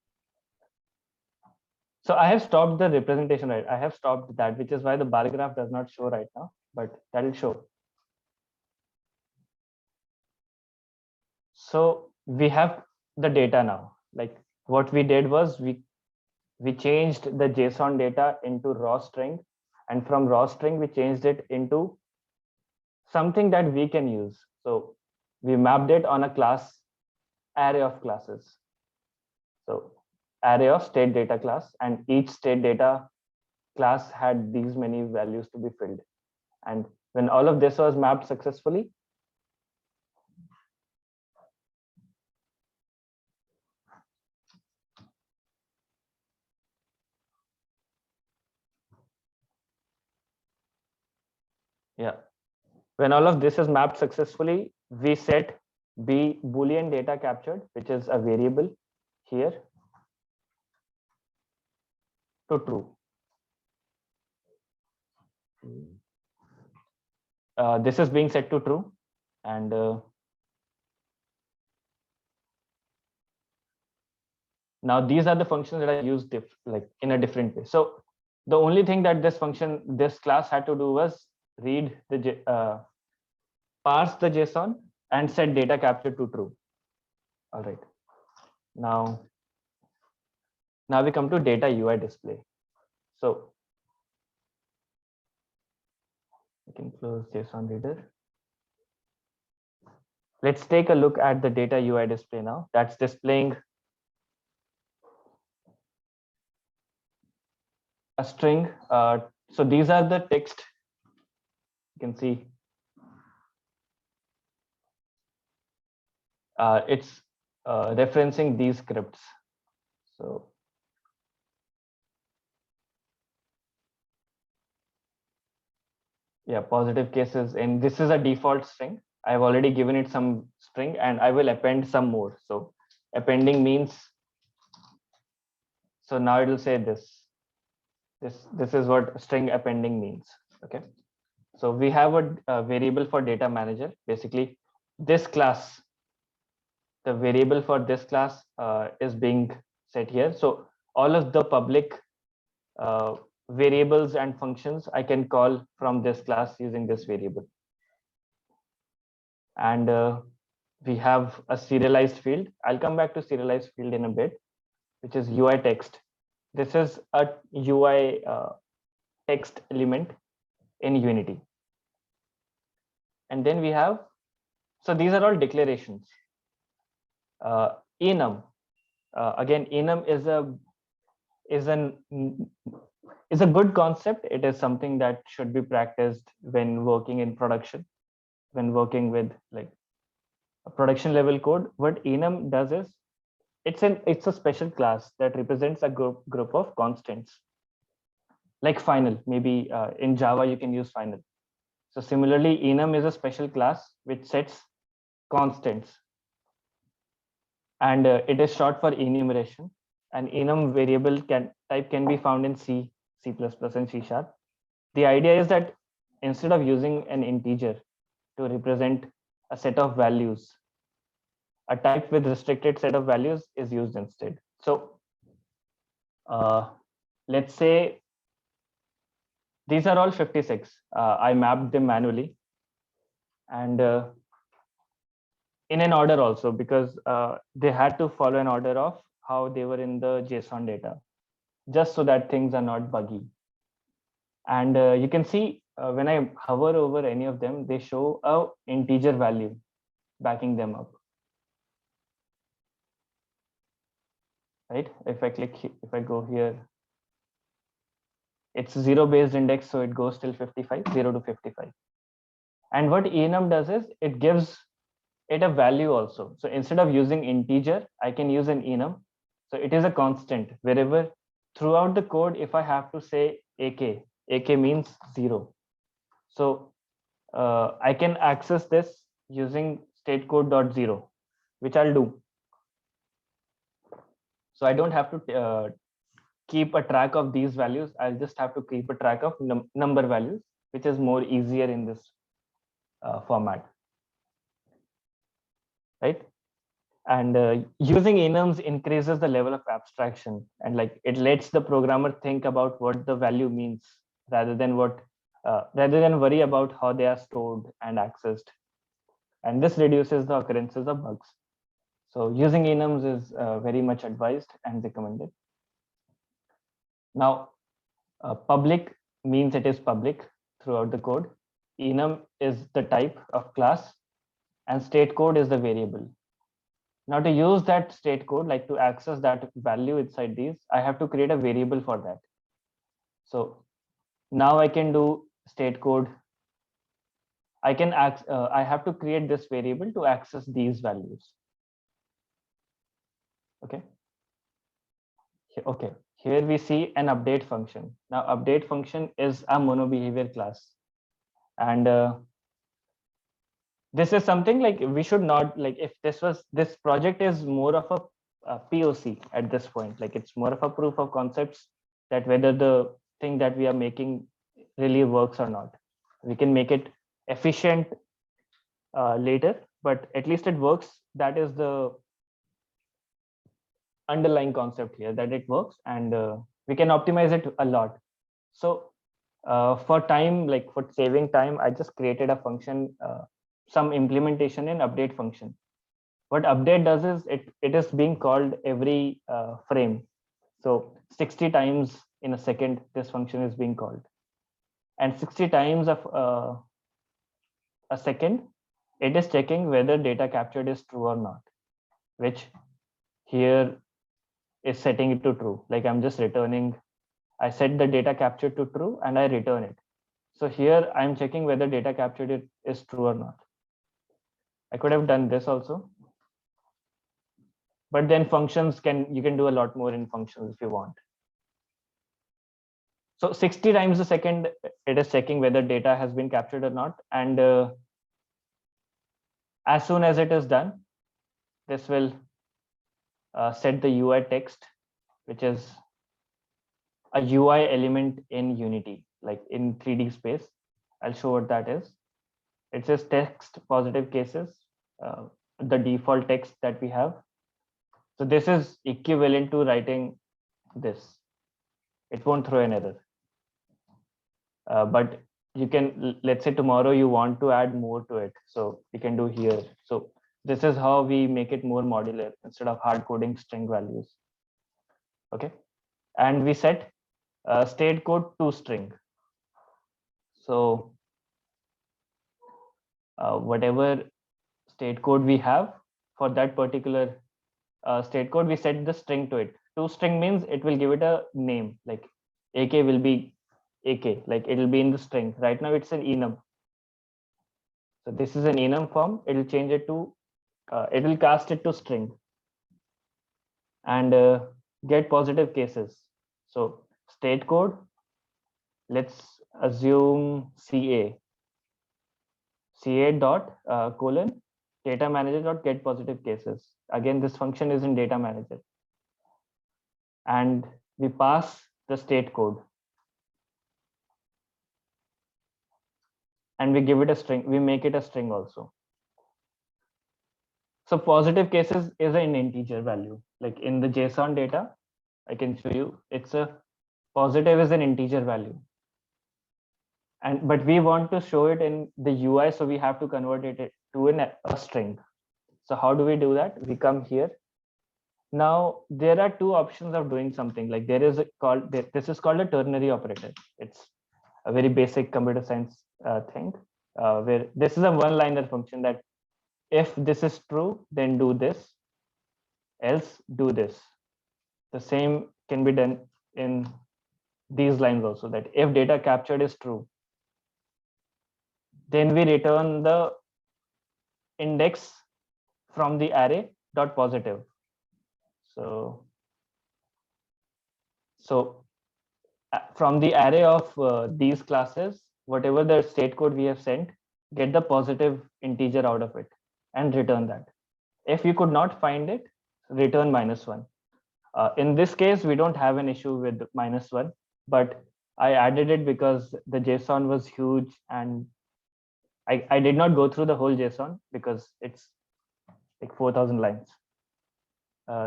So I have stopped the representation, right? I have stopped that, which is why the bar graph does not show right now, but that will show. So we have the data now. Like, what we did was we changed the JSON data into raw string, and from raw string we changed it into something that we can use. So we mapped it on a class array of classes. So array of state data class, and each state data class had these many values to be filled. And when all of this was mapped successfully, When all of this is mapped successfully, we set B Boolean data captured, which is a variable here, to true. This is being set to true, and now these are the functions that I used like in a different way. So the only thing that this class had to do was read the parse the JSON and set data capture to true. All right. Now we come to data UI display. So I can close JSON reader. Let's take a look at the data UI display now. That's displaying a string. So these are the text. You can see it's referencing these scripts. So yeah, positive cases, and this is a default string. I've already given it some string and I will append some more. So appending means, so now it will say this is what string appending means. Okay, so we have a variable for data manager. Basically this class, the variable for this class is being set here. So all of the public variables and functions I can call from this class using this variable. And we have a serialized field. I'll come back to serialized field in a bit, which is UI text. This is a UI text element in Unity. And then we have, so these are all declarations. Enum, again, enum is a good concept. It is something that should be practiced when working in production, when working with like a production level code. What enum does is it's a special class that represents a group of constants, like final. Maybe in Java you can use final. So similarly, enum is a special class which sets constants, and it is short for enumeration. An enum variable type can be found in C, C++, and C#. The idea is that instead of using an integer to represent a set of values, a type with restricted set of values is used instead. So let's say these are all 56. I mapped them manually and in an order also, because they had to follow an order of how they were in the JSON data, just so that things are not buggy. And you can see when I hover over any of them, they show a integer value backing them up. Right? If I click, if I go here, it's 0 based index, so it goes till 55, 0 to 55. And what enum does is it gives it a value also. So instead of using integer, I can use an enum. So it is a constant wherever throughout the code. If I have to say ak means 0. So I can access this using statecode.0, which I'll do. So I don't have to keep a track of these values. I'll just have to keep a track of number values, which is more easier in this format. Right? And using enums increases the level of abstraction, and like it lets the programmer think about what the value means rather than worry about how they are stored and accessed. And this reduces the occurrences of bugs. So using enums is very much advised and recommended. Now, public means it is public throughout the code. Enum is the type of class, and state code is the variable. Now to use that state code, like to access that value inside these, I have to create a variable for that. So now I can do state code. I have to create this variable to access these values. Okay. Okay. Here we see an update function. Now update function is a mono behavior class, and this is something like we should not, like, if this project is more of a POC at this point, like it's more of a proof of concepts, that whether the thing that we are making really works or not. We can make it efficient later, but at least it works. That is the underlying concept here, that it works, and we can optimize it a lot. So for time, like for saving time, I just created a function, some implementation in update function. What update does is it is being called every frame. So 60 times in a second, this function is being called, and 60 times of a second, it is checking whether data captured is true or not, which here is setting it to true. Like I'm just returning, I set the data captured to true and I return it. So here I'm checking whether data captured is true or not. I could have done this also, but then functions you can do a lot more in functions if you want. So 60 times a second, it is checking whether data has been captured or not. And as soon as it is done, this will set the UI text, which is a UI element in Unity, like in 3D space. I'll show what that is. It says text positive cases, the default text that we have. So this is equivalent to writing this. It won't throw an error. But you can, let's say tomorrow you want to add more to it. So you can do here. So this is how we make it more modular instead of hard coding string values. Okay. And we set state code to string. So whatever state code we have for that particular state code, we set the string to it. To string means it will give it a name, like AK will be AK, like it will be in the string. Right now it's an enum. So this is an enum form. It will change it to, it will cast it to string and get positive cases. So state code, let's assume CA dot colon data manager dot get positive cases. Again, this function is in data manager. And we pass the state code. And we give it a string, we make it a string also. So positive cases is an integer value. Like in the JSON data, I can show you, it's a positive is an integer value. And but we want to show it in the UI, so we have to convert it to a string. So how do we do that? We come here. Now there are two options of doing something. Like there is this is called a ternary operator. It's a very basic computer science thing, where this is a one-liner function that if this is true, then do this, else do this. The same can be done in these lines also, that if data captured is true, then we return the index from the array dot positive. So from the array of these classes, whatever the state code we have sent, get the positive integer out of it and return that. If you could not find it, return -1. In this case, we don't have an issue with -1, but I added it because the JSON was huge and I did not go through the whole JSON because it's like 4,000 lines.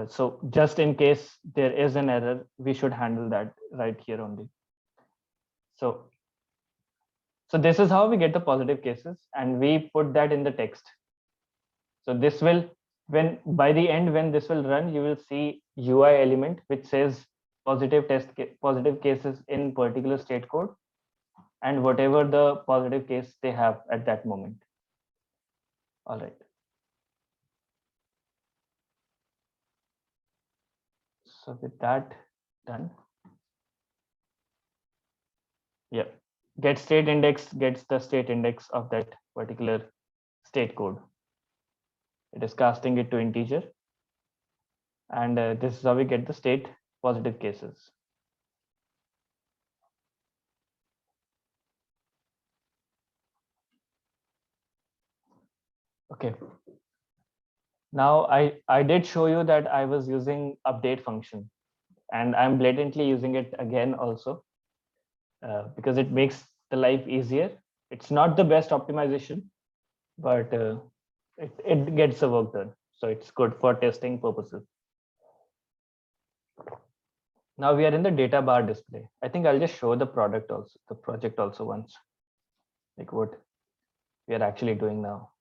So just in case there is an error, we should handle that right here only. So this is how we get the positive cases, and we put that in the text. So this will, when by the end, when this will run, you will see UI element which says positive cases in particular state code and whatever the positive case they have at that moment. All right. So with that done, yeah, get state index gets the state index of that particular state code. It is casting it to integer, and this is how we get the state positive cases. Okay. Now I did show you that I was using update function, and I'm blatantly using it again also because it makes the life easier. It's not the best optimization, but it gets the work done. So it's good for testing purposes. Now we are in the data bar display. I think I'll just show the project also once, like what we are actually doing now.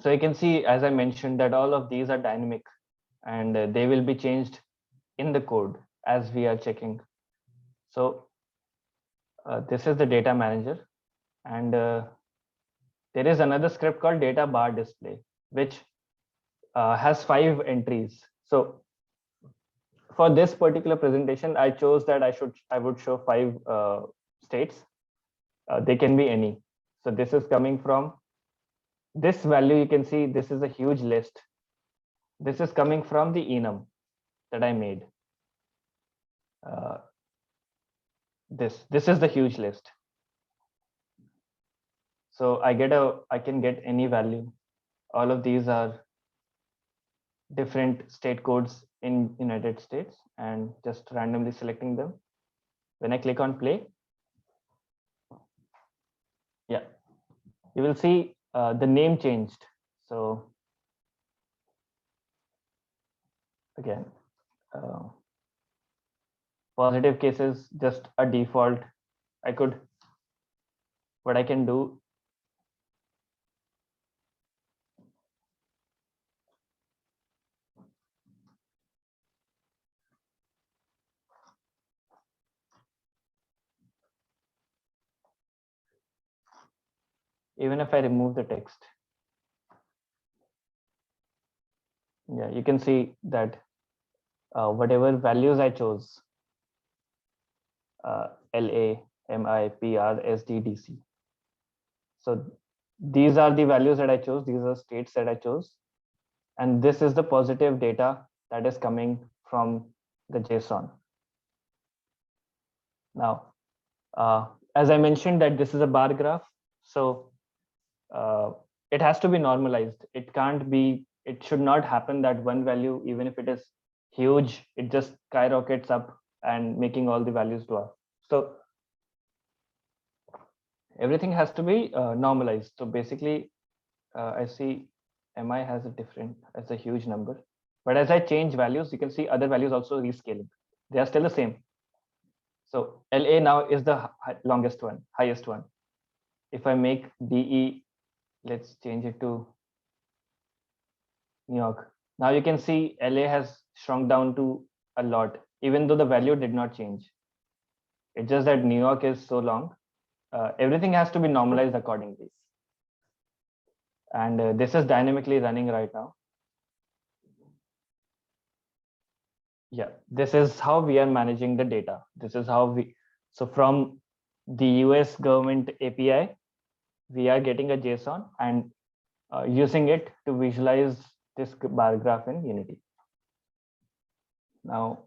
So you can see, as I mentioned, that all of these are dynamic and they will be changed in the code as we are checking. So this is the data manager, and there is another script called data bar display, which has 5 entries. So for this particular presentation, I chose that I would show 5 states. They can be any. So this is coming from this value. You can see this is a huge list. This is coming from the enum that I made. This is the huge list. So I can get any value. All of these are different state codes in United States, and just randomly selecting them. When I click on play, yeah, you will see the name changed. So again, positive cases, just a default. What I can do, even if I remove the text, yeah, you can see that whatever values I chose, LA, MI, PR, SD, DC. So these are the values that I chose. These are states that I chose. And this is the positive data that is coming from the JSON. Now, as I mentioned that this is a bar graph, so it has to be normalized. It should not happen that one value, even if it is huge, it just skyrockets up and making all the values dwarf. So everything has to be normalized. So basically, I see MI has a huge number, but as I change values, you can see other values also rescaling. They are still the same. So LA now is the highest one. If I make DE, let's change it to New York. Now you can see LA has shrunk down to a lot, even though the value did not change. It's just that New York is so long. Everything has to be normalized accordingly. And this is dynamically running right now. Yeah, this is how we are managing the data. This is how so from the US government API, we are getting a JSON and using it to visualize this bar graph in Unity. Now,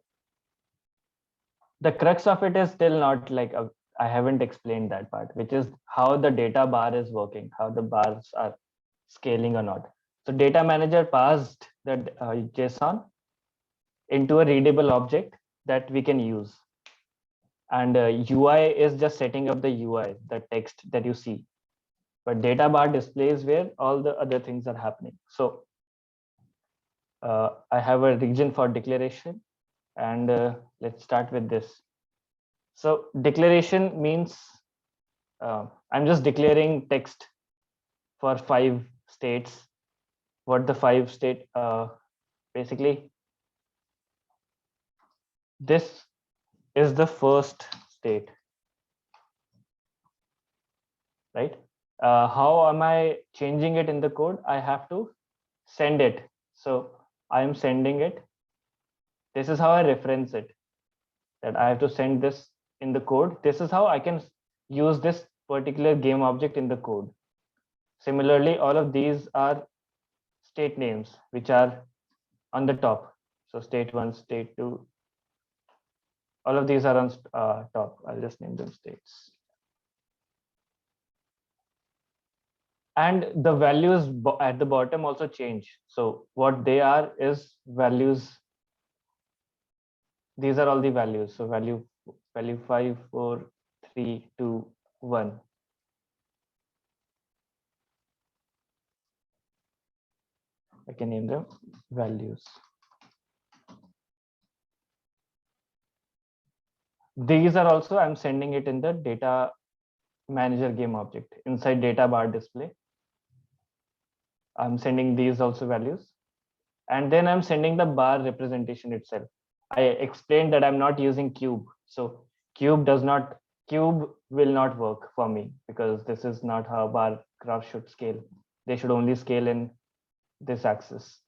the crux of it is still not like I haven't explained that part, which is how the data bar is working, how the bars are scaling or not. So data manager passed that JSON into a readable object that we can use. And UI is just setting up the UI, the text that you see. But data bar displays where all the other things are happening. So I have a region for declaration, and let's start with this. So declaration means I'm just declaring text for 5 states. What the 5 state, basically, this is the first state, right? How am I changing it in the code? I have to send it. So I am sending it. This is how I reference it, that I have to send this in the code. This is how I can use this particular game object in the code. Similarly, all of these are state names, which are on the top. So state 1, state 2. All of these are on top. I'll just name them states. And the values at the bottom also change. So what they are is values. These are all the values. So value 5, 4, 3, 2, 1. I can name them values. These are also, I'm sending it in the data manager game object inside data bar display. I'm sending these also values. And then I'm sending the bar representation itself. I explained that I'm not using cube. So cube will not work for me because this is not how bar graph should scale. They should only scale in this axis,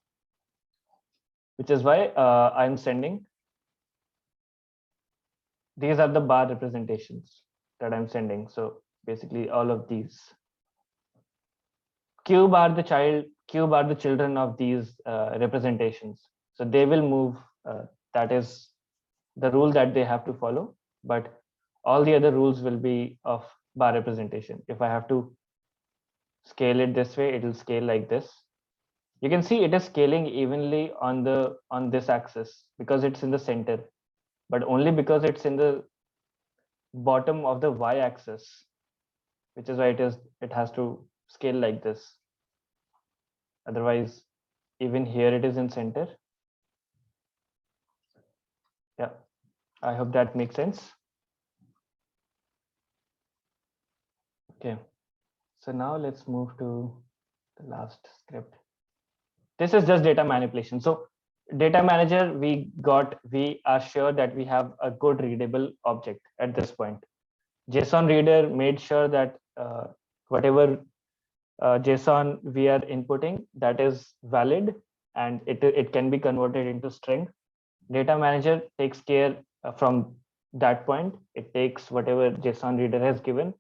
which is why I'm sending. These are the bar representations that I'm sending. So basically all of these. Cube are the children of these representations. So they will move, that is the rule that they have to follow, but all the other rules will be of bar representation. If I have to scale it this way, it will scale like this. You can see it is scaling evenly on this axis because it's in the center, but only because it's in the bottom of the y-axis, which is why it has to scale like this. Otherwise, even here it is in center. Yeah, I hope that makes sense. Okay, so now let's move to the last script. This is just data manipulation. So data manager, we are sure that we have a good readable object at this point. JSON reader made sure that whatever JSON we are inputting, that is valid and it can be converted into string. Data manager takes care from that point. It takes whatever JSON reader has given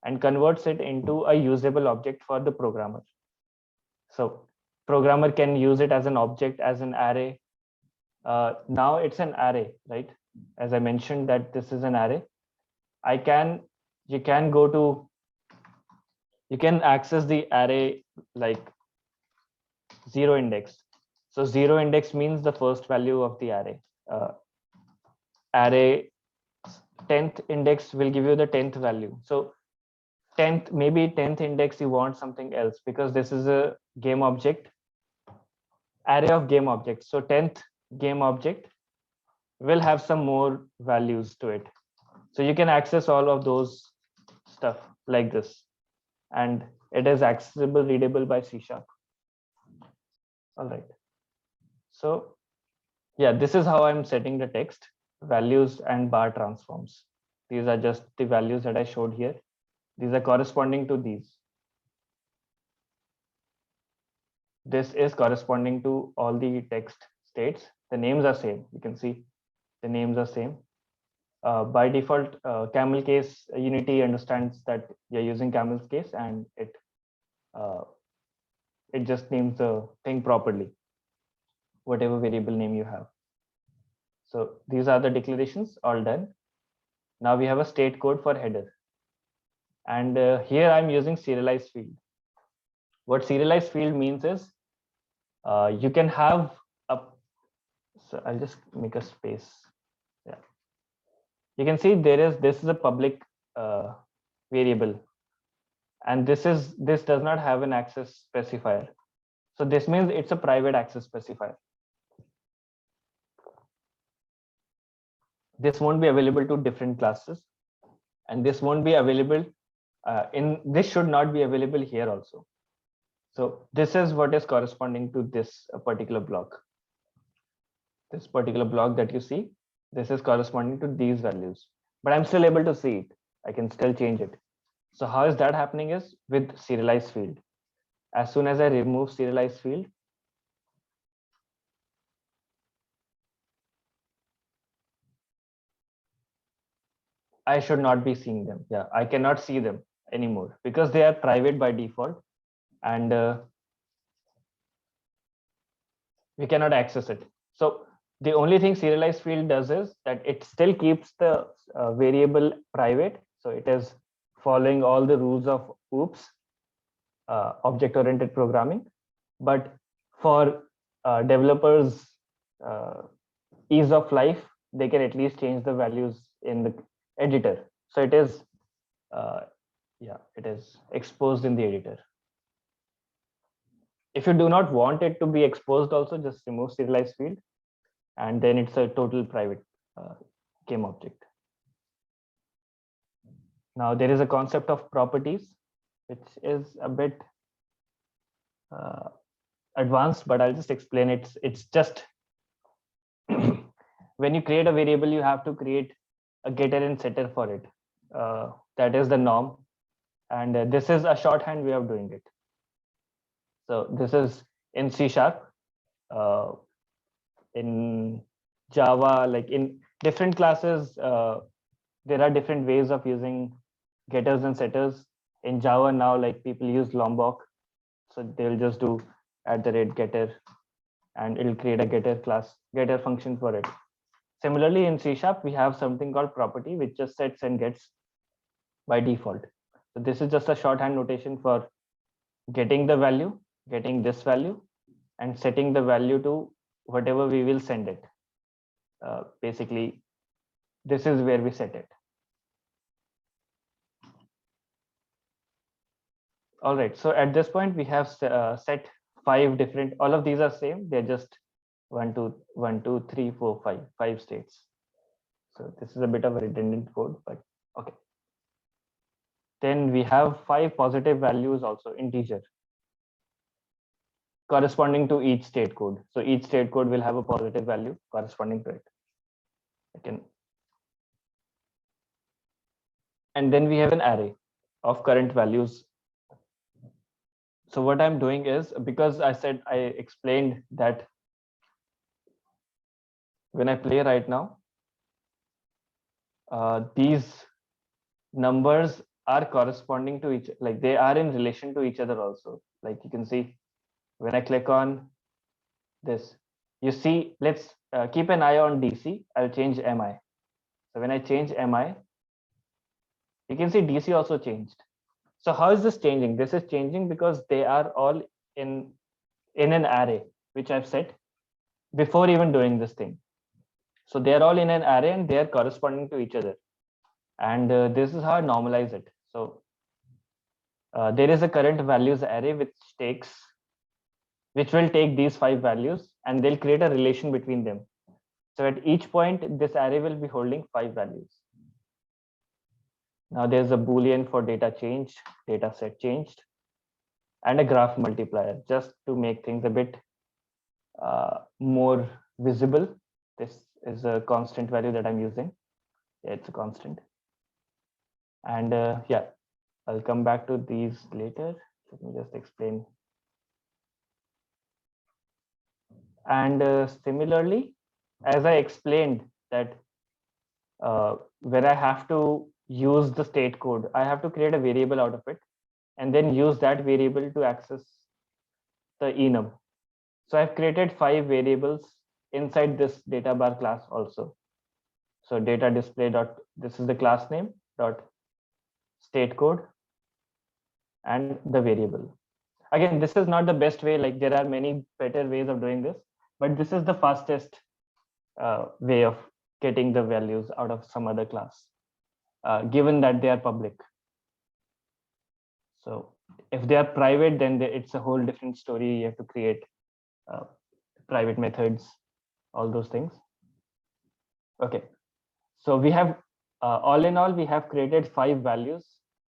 and converts it into a usable object for the programmer. So programmer can use it as an object, as an array. Now it's an array, right? As I mentioned that this is an array. You can access the array like 0 index. So 0 index means the first value of the array. Array 10th index will give you the 10th value. So 10th index you want something else because this is a game object, array of game objects. So 10th game object will have some more values to it. So you can access all of those stuff like this, and it is accessible, readable by C#. All right. So yeah, this is how I'm setting the text, values and bar transforms. These are just the values that I showed here. These are corresponding to these. This is corresponding to all the text states. The names are same. You can see the names are same. By default, camel case Unity understands that you're using camel's case, and it just names the thing properly, whatever variable name you have. So these are the declarations all done. Now we have a state code for header. And here I'm using serialized field. What serialized field means is you can have a, so I'll just make a space. Yeah. You can see this is a public variable. And this does not have an access specifier. So this means it's a private access specifier. This won't be available to different classes, and this won't be available this should not be available here also. So this is what is corresponding to this particular block. This particular block that you see, this is corresponding to these values, but I'm still able to see it. I can still change it. So how is that happening is with serialized field. As soon as I remove serialized field, I should not be seeing them. Yeah, I cannot see them anymore because they are private by default, and we cannot access it. So The only thing serialized field does is that it still keeps the variable private. So it is following all the rules of OOPS, object-oriented programming. But for developers' uh, ease of life, they can at least change the values in the editor. So it is, it is exposed in the editor. If you do not want it to be exposed also, just remove serialized field, and then it's a total private game object. Now there is a concept of properties, which is a bit advanced, but I'll just explain it. It's just when you create a variable, you have to create a getter and setter for it. That is the norm, and this is a shorthand way of doing it. So this is in C#, in Java, like in different classes, there are different ways of using getters and setters. In Java now, like people use Lombok, so they'll just do @getter, and it'll create a getter function for it. Similarly, in C#, we have something called property, which just sets and gets by default. So this is just a shorthand notation for getting the value, getting this value, and setting the value to whatever we will send it. Basically, this is where we set it. All right, so at this point, we have set 5 different, all of these are same. They're just 1, 2, 3, 4, 5 states. So this is a bit of a redundant code, but okay. Then we have 5 positive values also, integer, corresponding to each state code. So each state code will have a positive value corresponding to it. And then we have an array of current values. So what I'm doing is, because I explained that when I play right now, these numbers are corresponding to each, like they are in relation to each other also. Like you can see, when I click on this, you see, let's keep an eye on DC. I'll change MI. So when I change MI, you can see DC also changed. So how is this changing? This is changing because they are all in an array, which I've set before even doing this thing. So they are all in an array and they are corresponding to each other. And this is how I normalize it. So there is a current values array which will take these 5 values and they'll create a relation between them. So at each point, this array will be holding 5 values. Now there's a Boolean for data changed, data set changed, and a graph multiplier just to make things a bit more visible. This is a constant value that I'm using. Yeah, it's a constant. And yeah, I'll come back to these later. Let me just explain. And similarly, as I explained that where I have to use the state code, I have to create a variable out of it and then use that variable to access the enum. So I've created 5 variables inside this data bar class also. So data display dot, this is the class name dot state code and the variable. Again, this is not the best way, like there are many better ways of doing this, but this is the fastest way of getting the values out of some other class, given that they are public. So if they are private, then it's a whole different story. You have to create private methods, all those things. Okay, so we have all in all, we have created 5 values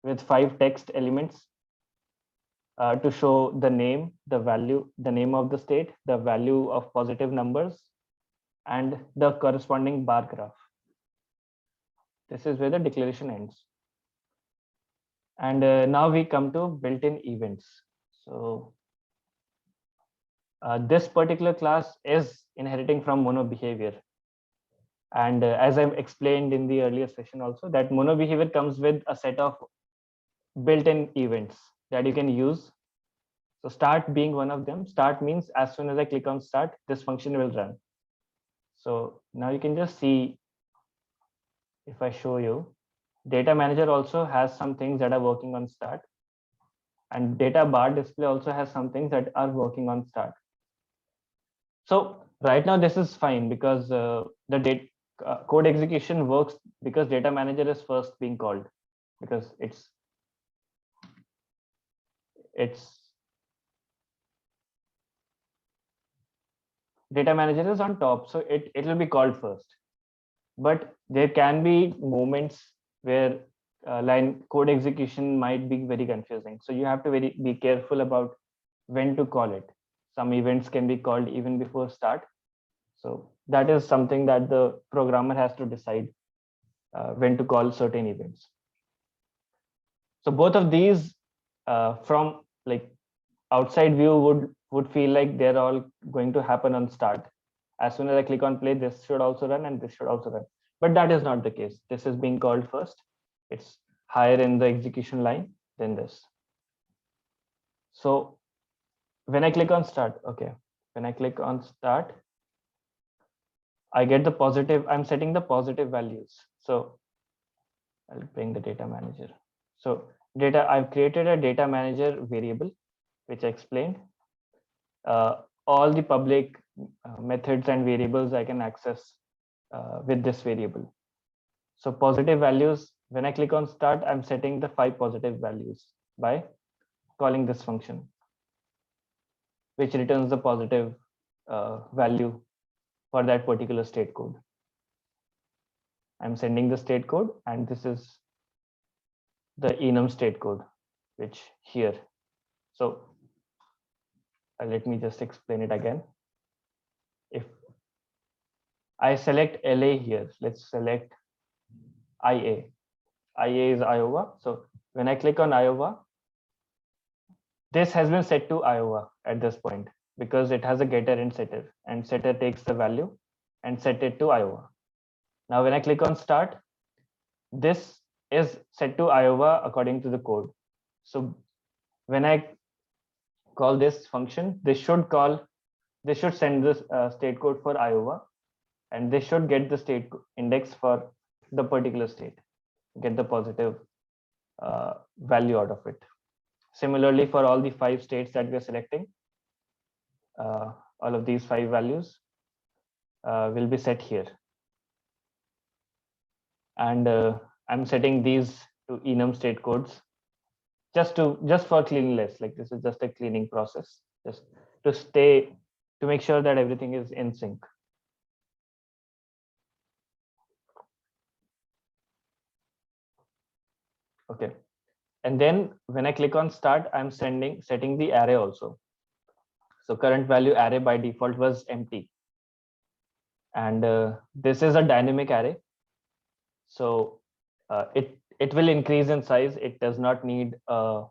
with 5 text elements to show the name, the value, the name of the state, the value of positive numbers, and the corresponding bar graph. This is where the declaration ends. And now we come to built-in events. So this particular class is inheriting from mono behavior. And as I've explained in the earlier session also, that mono behavior comes with a set of built-in events that you can use. So start being one of them. Start means as soon as I click on start, this function will run. So now you can just see, if I show you, data manager also has some things that are working on start, and data bar display also has some things that are working on start. So right now this is fine because the data code execution works because data manager is first being called, because it's data manager is on top, so it will be called first. But there can be moments where line code execution might be very confusing, so you have to be careful about when to call it. Some events can be called even before start, so that is something that the programmer has to decide when to call certain events. So both of these from like outside view would feel like they're all going to happen on start. As soon as I click on play, this should also run and this should also run. But that is not the case. This is being called first. It's higher in the execution line than this. So when I click on start, okay, when I click on start, I get the positive, I'm setting the positive values. So I'll bring the data manager. So I've created a data manager variable, which I explained. All the public methods and variables I can access with this variable. So positive values, when I click on start, I'm setting the 5 positive values by calling this function, which returns the positive value for that particular state code. I'm sending the state code, and this is the enum state code, which here. So let me just explain it again. If I select LA here, let's select IA. IA is Iowa. So when I click on Iowa, this has been set to Iowa at this point because it has a getter and setter, and setter takes the value and set it to Iowa. Now, when I click on start, this is set to Iowa according to the code. So when I call this function, this should send this state code for Iowa, and this should get the state index for the particular state, get the positive value out of it. Similarly, for all the 5 states that we are selecting, all of these 5 values will be set here. And I'm setting these to enum state codes just for cleanliness. Like this is just a cleaning process, just to make sure that everything is in sync. Okay. And then when I click on start, I'm setting the array also. So current value array by default was empty. And this is a dynamic array. So it will increase in size. It does not need a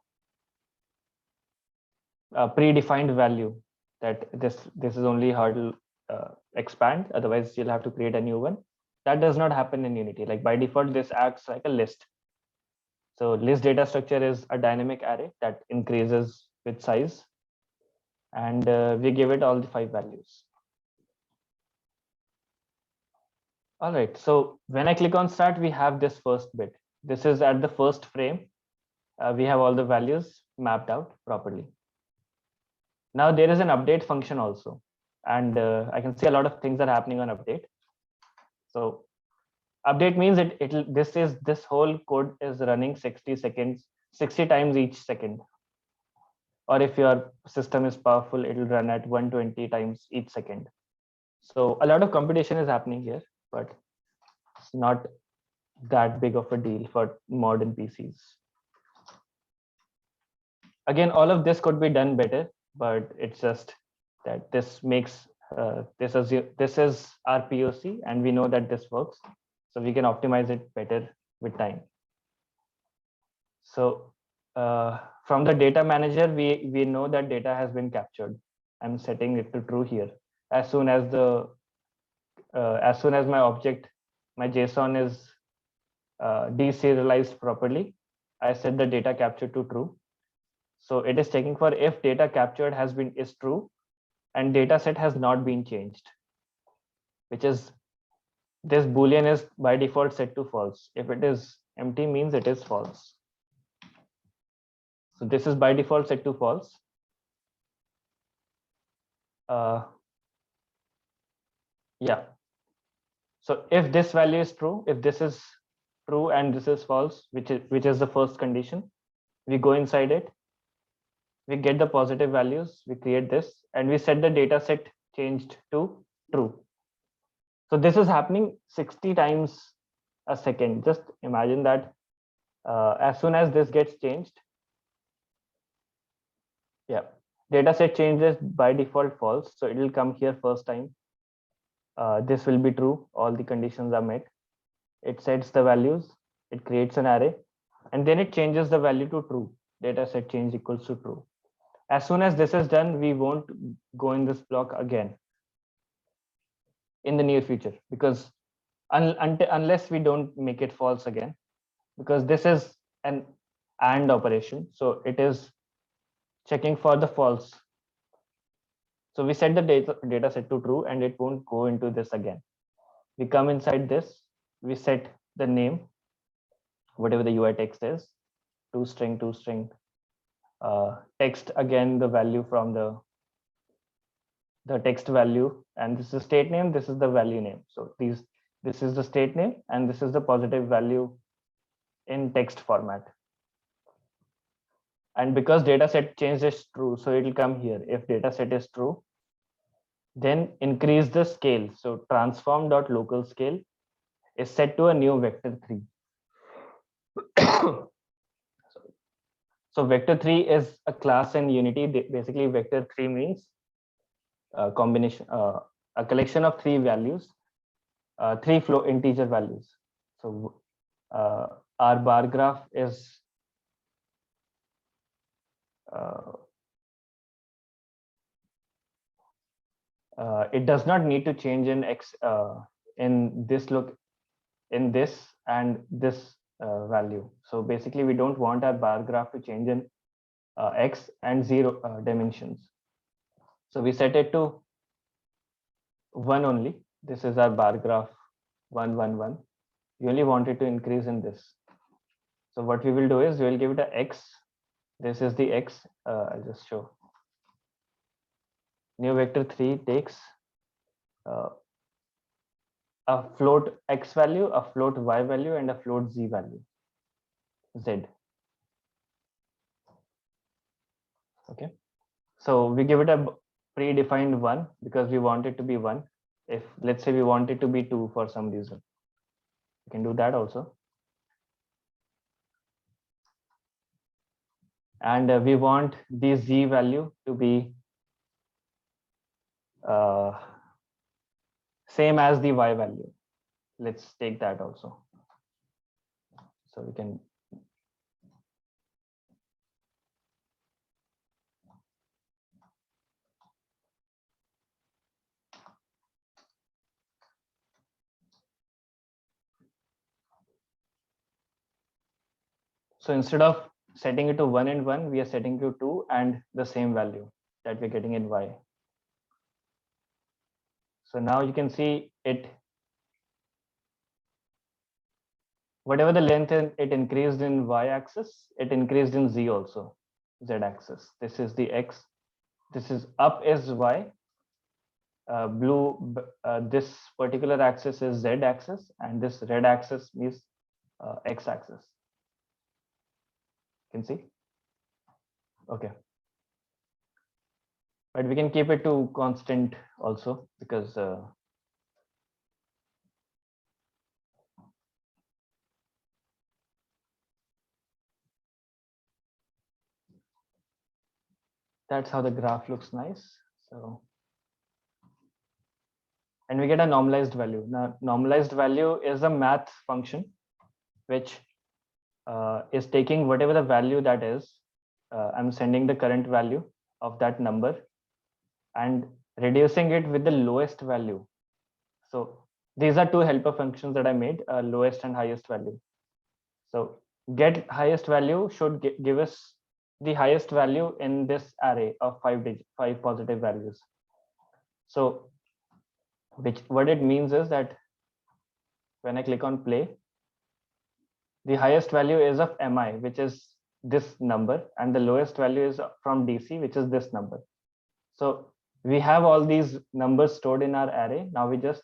predefined value that this is only how to expand. Otherwise, you'll have to create a new one. That does not happen in Unity. Like by default, this acts like a list. So list data structure is a dynamic array that increases with size, and we give it all the 5 values. All right, so when I click on start, we have this first bit. This is at the first frame. We have all the values mapped out properly. Now there is an update function also, and I can see a lot of things are happening on update. So update means this whole code is running 60 times each second. Or if your system is powerful, it will run at 120 times each second. So a lot of computation is happening here, but it's not that big of a deal for modern PCs. Again, all of this could be done better, but it's just that this makes this is our POC, and we know that this works, so we can optimize it better with time. So from the data manager, we know that data has been captured. I'm setting it to true here. As soon as my object, my JSON is deserialized properly, I set the data capture to true. So it is checking for if data captured is true and data set has not been changed. which is this Boolean is by default set to false. If it is empty, means it is false. So this is by default set to false. Yeah. So if this value is true, if this is true and this is false, which is the first condition, we go inside it, we get the positive values, we create this, and we set the data set changed to true. So this is happening 60 times a second. Just imagine that as soon as this gets changed, yeah, data set changes by default false. So it will come here first time. This will be true. All the conditions are met. It sets the values. It creates an array, and then it changes the value to true. Data set change equals to true. As soon as this is done, we won't go in this block again in the near future, because unless we don't make it false again, because this is an AND operation, so it is checking for the false. So we set the data set to true, and it won't go into this again. We come inside this, we set the name, whatever the UI text is, toString, text, again the value from the text value, and this is state name, this is the value name. So this is the state name, and this is the positive value in text format. And because data set change is true, so it will come here. If data set is true, then increase the scale. So transform.local scale is set to a new vector 3. So vector 3 is a class in Unity. Basically, vector 3 means a combination, a collection of 3 values, 3 float integer values. So our bar graph is it does not need to change in x in this in this and this value. So basically, we don't want our bar graph to change in x and 0 dimensions. So we set it to 1 only. This is our bar graph 1 1 1. We only want it to increase in this. So what we will do is we will give it a x. This is the x. I'll just show. New vector 3 takes a float x value, a float y value, and a float z value, z. Okay. So we give it a predefined 1 because we want it to be 1. If let's say we want it to be 2 for some reason, we can do that also. And we want the z value to be same as the y value. Let's take that also. So we can so instead of setting it to 1 and 1, we are setting to 2 and the same value that we're getting in y. So now you can see it, whatever the length it increased in y axis, it increased in z also, z axis. This is the x, this is up is y, blue, this particular axis is z axis, and this red axis is x axis. You can see. Okay. But we can keep it to constant also, because that's how the graph looks nice. So, and we get a normalized value. Now, normalized value is a math function which is taking whatever the value that is. I'm sending the current value of that number and reducing it with the lowest value. So these are two helper functions that I made, lowest and highest value. So get highest value should give us the highest value in this array of 5 positive values. So what it means is that when I click on play, the highest value is of mi, which is this number, and the lowest value is from dc, which is this number. So we have all these numbers stored in our array. Now we just,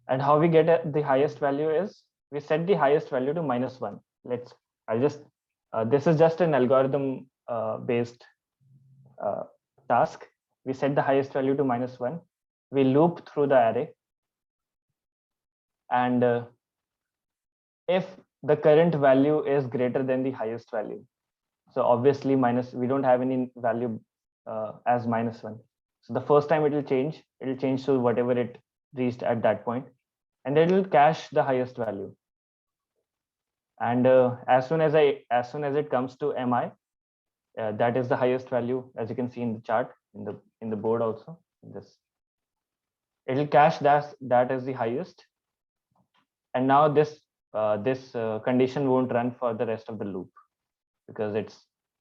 and how we get the highest value is we set the highest value to -1. I'll just, this is just an algorithm based task. We set the highest value to -1. We loop through the array. And if the current value is greater than the highest value, so obviously we don't have any value as -1. So the first time it will change to whatever it reached at that point, and then it will cache the highest value. And as soon as it comes to mi, that is the highest value, as you can see in the chart, in the board also. This, it will cache that as the highest, and now this condition won't run for the rest of the loop because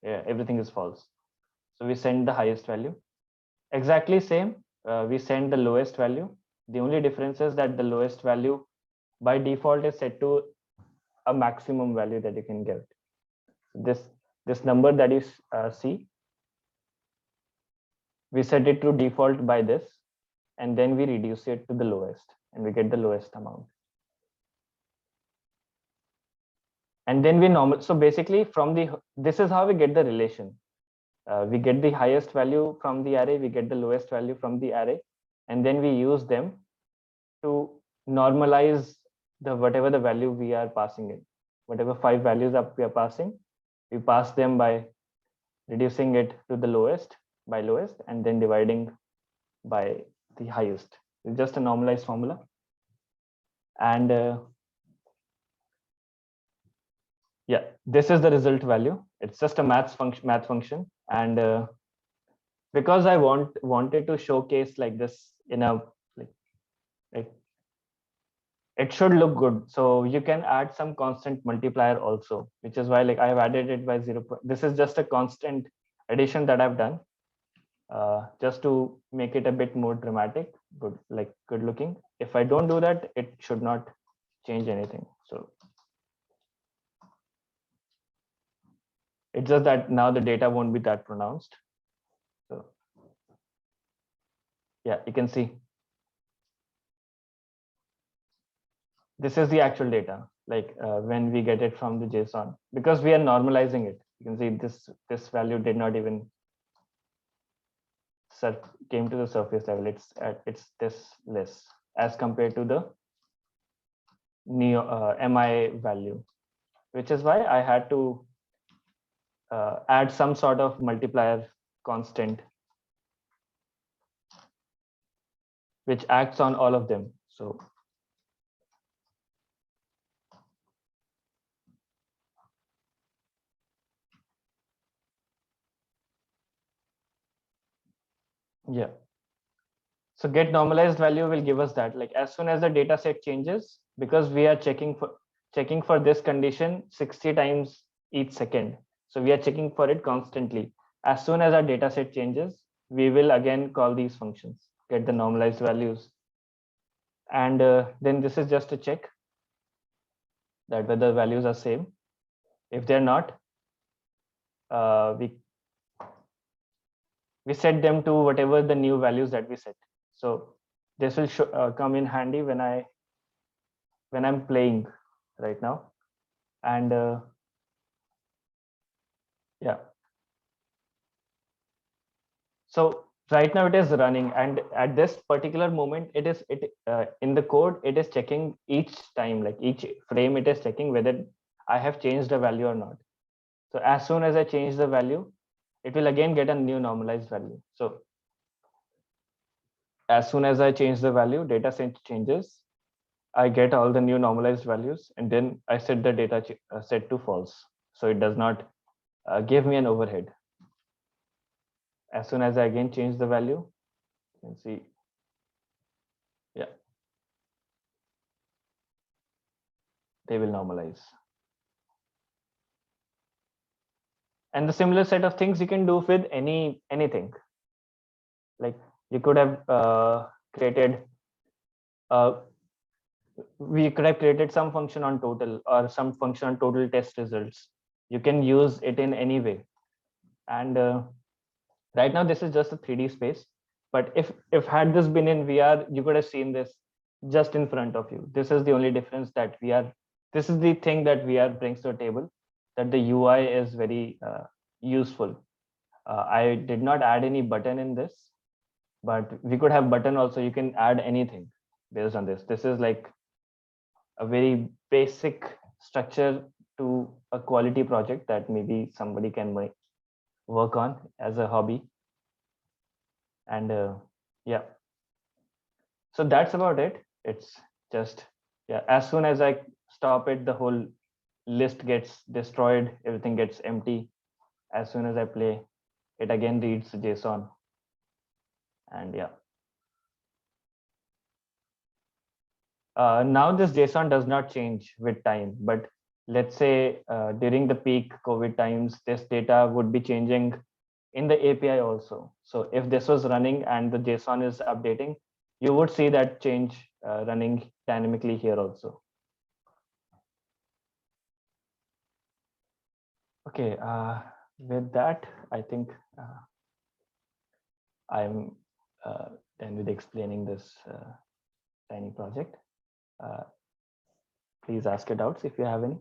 everything is false. So we send the highest value. Exactly same, we send the lowest value. The only difference is that the lowest value by default is set to a maximum value that you can get. This number that you see, we set it to default by this, and then we reduce it to the lowest, and we get the lowest amount. And then we normal. So basically, this is how we get the relation. We get the highest value from the array, we get the lowest value from the array, and then we use them to normalize whatever the value we are passing in. Whatever 5 values we are passing, we pass them by reducing it to the lowest by lowest, and then dividing by the highest. It's just a normalized formula. And yeah, this is the result value. It's just a math function. And because I wanted to showcase like this in a it should look good. So you can add some constant multiplier also, which is why like I have added it by 0. This is just a constant addition that I've done just to make it a bit more dramatic, good looking. If I don't do that, it should not change anything. So it's just that now the data won't be that pronounced. So yeah, you can see this is the actual data, like when we get it from the JSON, because we are normalizing it. You can see this value did not even came to the surface level. It's this less as compared to the mi value, which is why I had to add some sort of multiplier constant which acts on all of them. So yeah, so get normalized value will give us that, like as soon as the data set changes, because we are checking for this condition 60 times each second, so we are checking for it constantly. As soon as our data set changes, we will again call these functions, get the normalized values, and then this is just a check that whether values are same. If they're not, we set them to whatever the new values that we set. So this will come in handy when I'm playing right now. And yeah, so right now it is running, and at this particular moment in the code it is checking each time, like each frame it is checking whether I have changed the value or not. So as soon as I change the value, it will again get a new normalized value. So as soon as I change the value, data set changes, I get all the new normalized values, and then I set the data set to false, so it does not give me an overhead. As soon as I again change the value, you can see, yeah, they will normalize. And the similar set of things you can do with anything. Like you could have created we could have created some function on total or some function on total test results. You can use it in any way. And right now this is just a 3D space, but if had this been in VR, you could have seen this just in front of you. This is the only difference that this is the thing that VR brings to the table, that the UI is very useful. I did not add any button in this, but we could have button also. You can add anything based on this. This is like a very basic structure to a quality project that maybe somebody can work on as a hobby. And yeah, so that's about it. It's just, yeah, as soon as I stop it, the whole list gets destroyed, everything gets empty. As soon as I play, it again reads JSON. And yeah, now this JSON does not change with time, but let's say during the peak COVID times, this data would be changing in the API also. So if this was running and the JSON is updating, you would see that change running dynamically here also. Okay, with that, I think I'm done with explaining this tiny project. Please ask your doubts if you have any.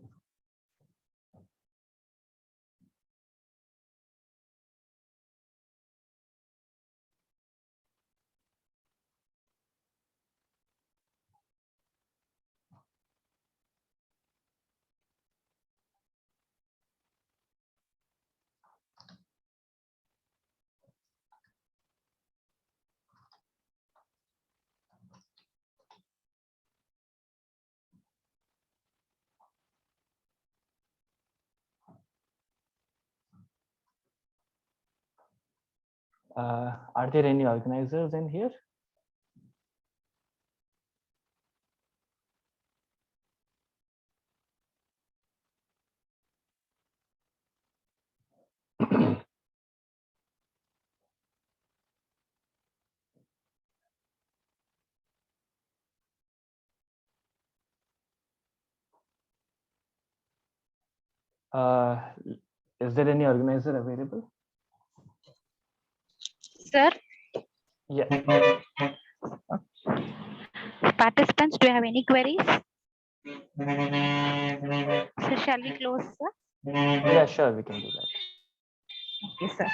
Are there any organizers in here? Is there any organizer available? Sir, Yeah, participants, do you have any queries? So shall we close, sir? yeah, sure, we can do that. Okay, sir.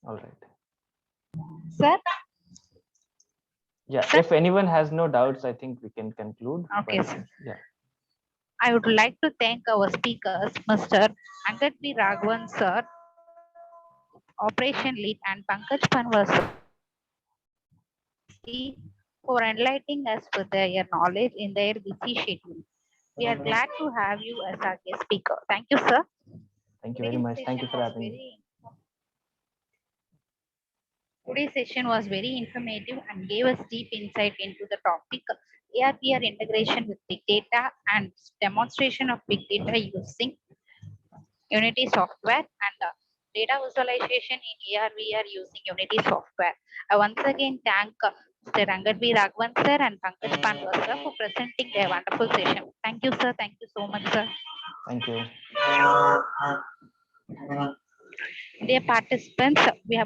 All right. Sir, Yeah, Sir? if anyone has no doubts, I think we can conclude. Okay, but, sir. Yeah. I would like to thank our speakers, Mr. Angad B. Raghavan, sir, Operation Lead, and Pankaj Panwar, sir, for enlightening us with their knowledge in their busy schedule. We are glad to have you as our guest speaker. Thank you, sir. Thank you very much. Thank you for having me. Today's session was very informative and gave us deep insight into the topic AR/VR integration with big data and demonstration of big data using Unity software and data visualization in AR/VR using Unity software. I once again thank Mr. Angad B. Raghavan sir and Pankaj Pandwa sir for presenting their wonderful session. Thank you, sir. Thank you so much, sir. Thank you. Dear participants, we have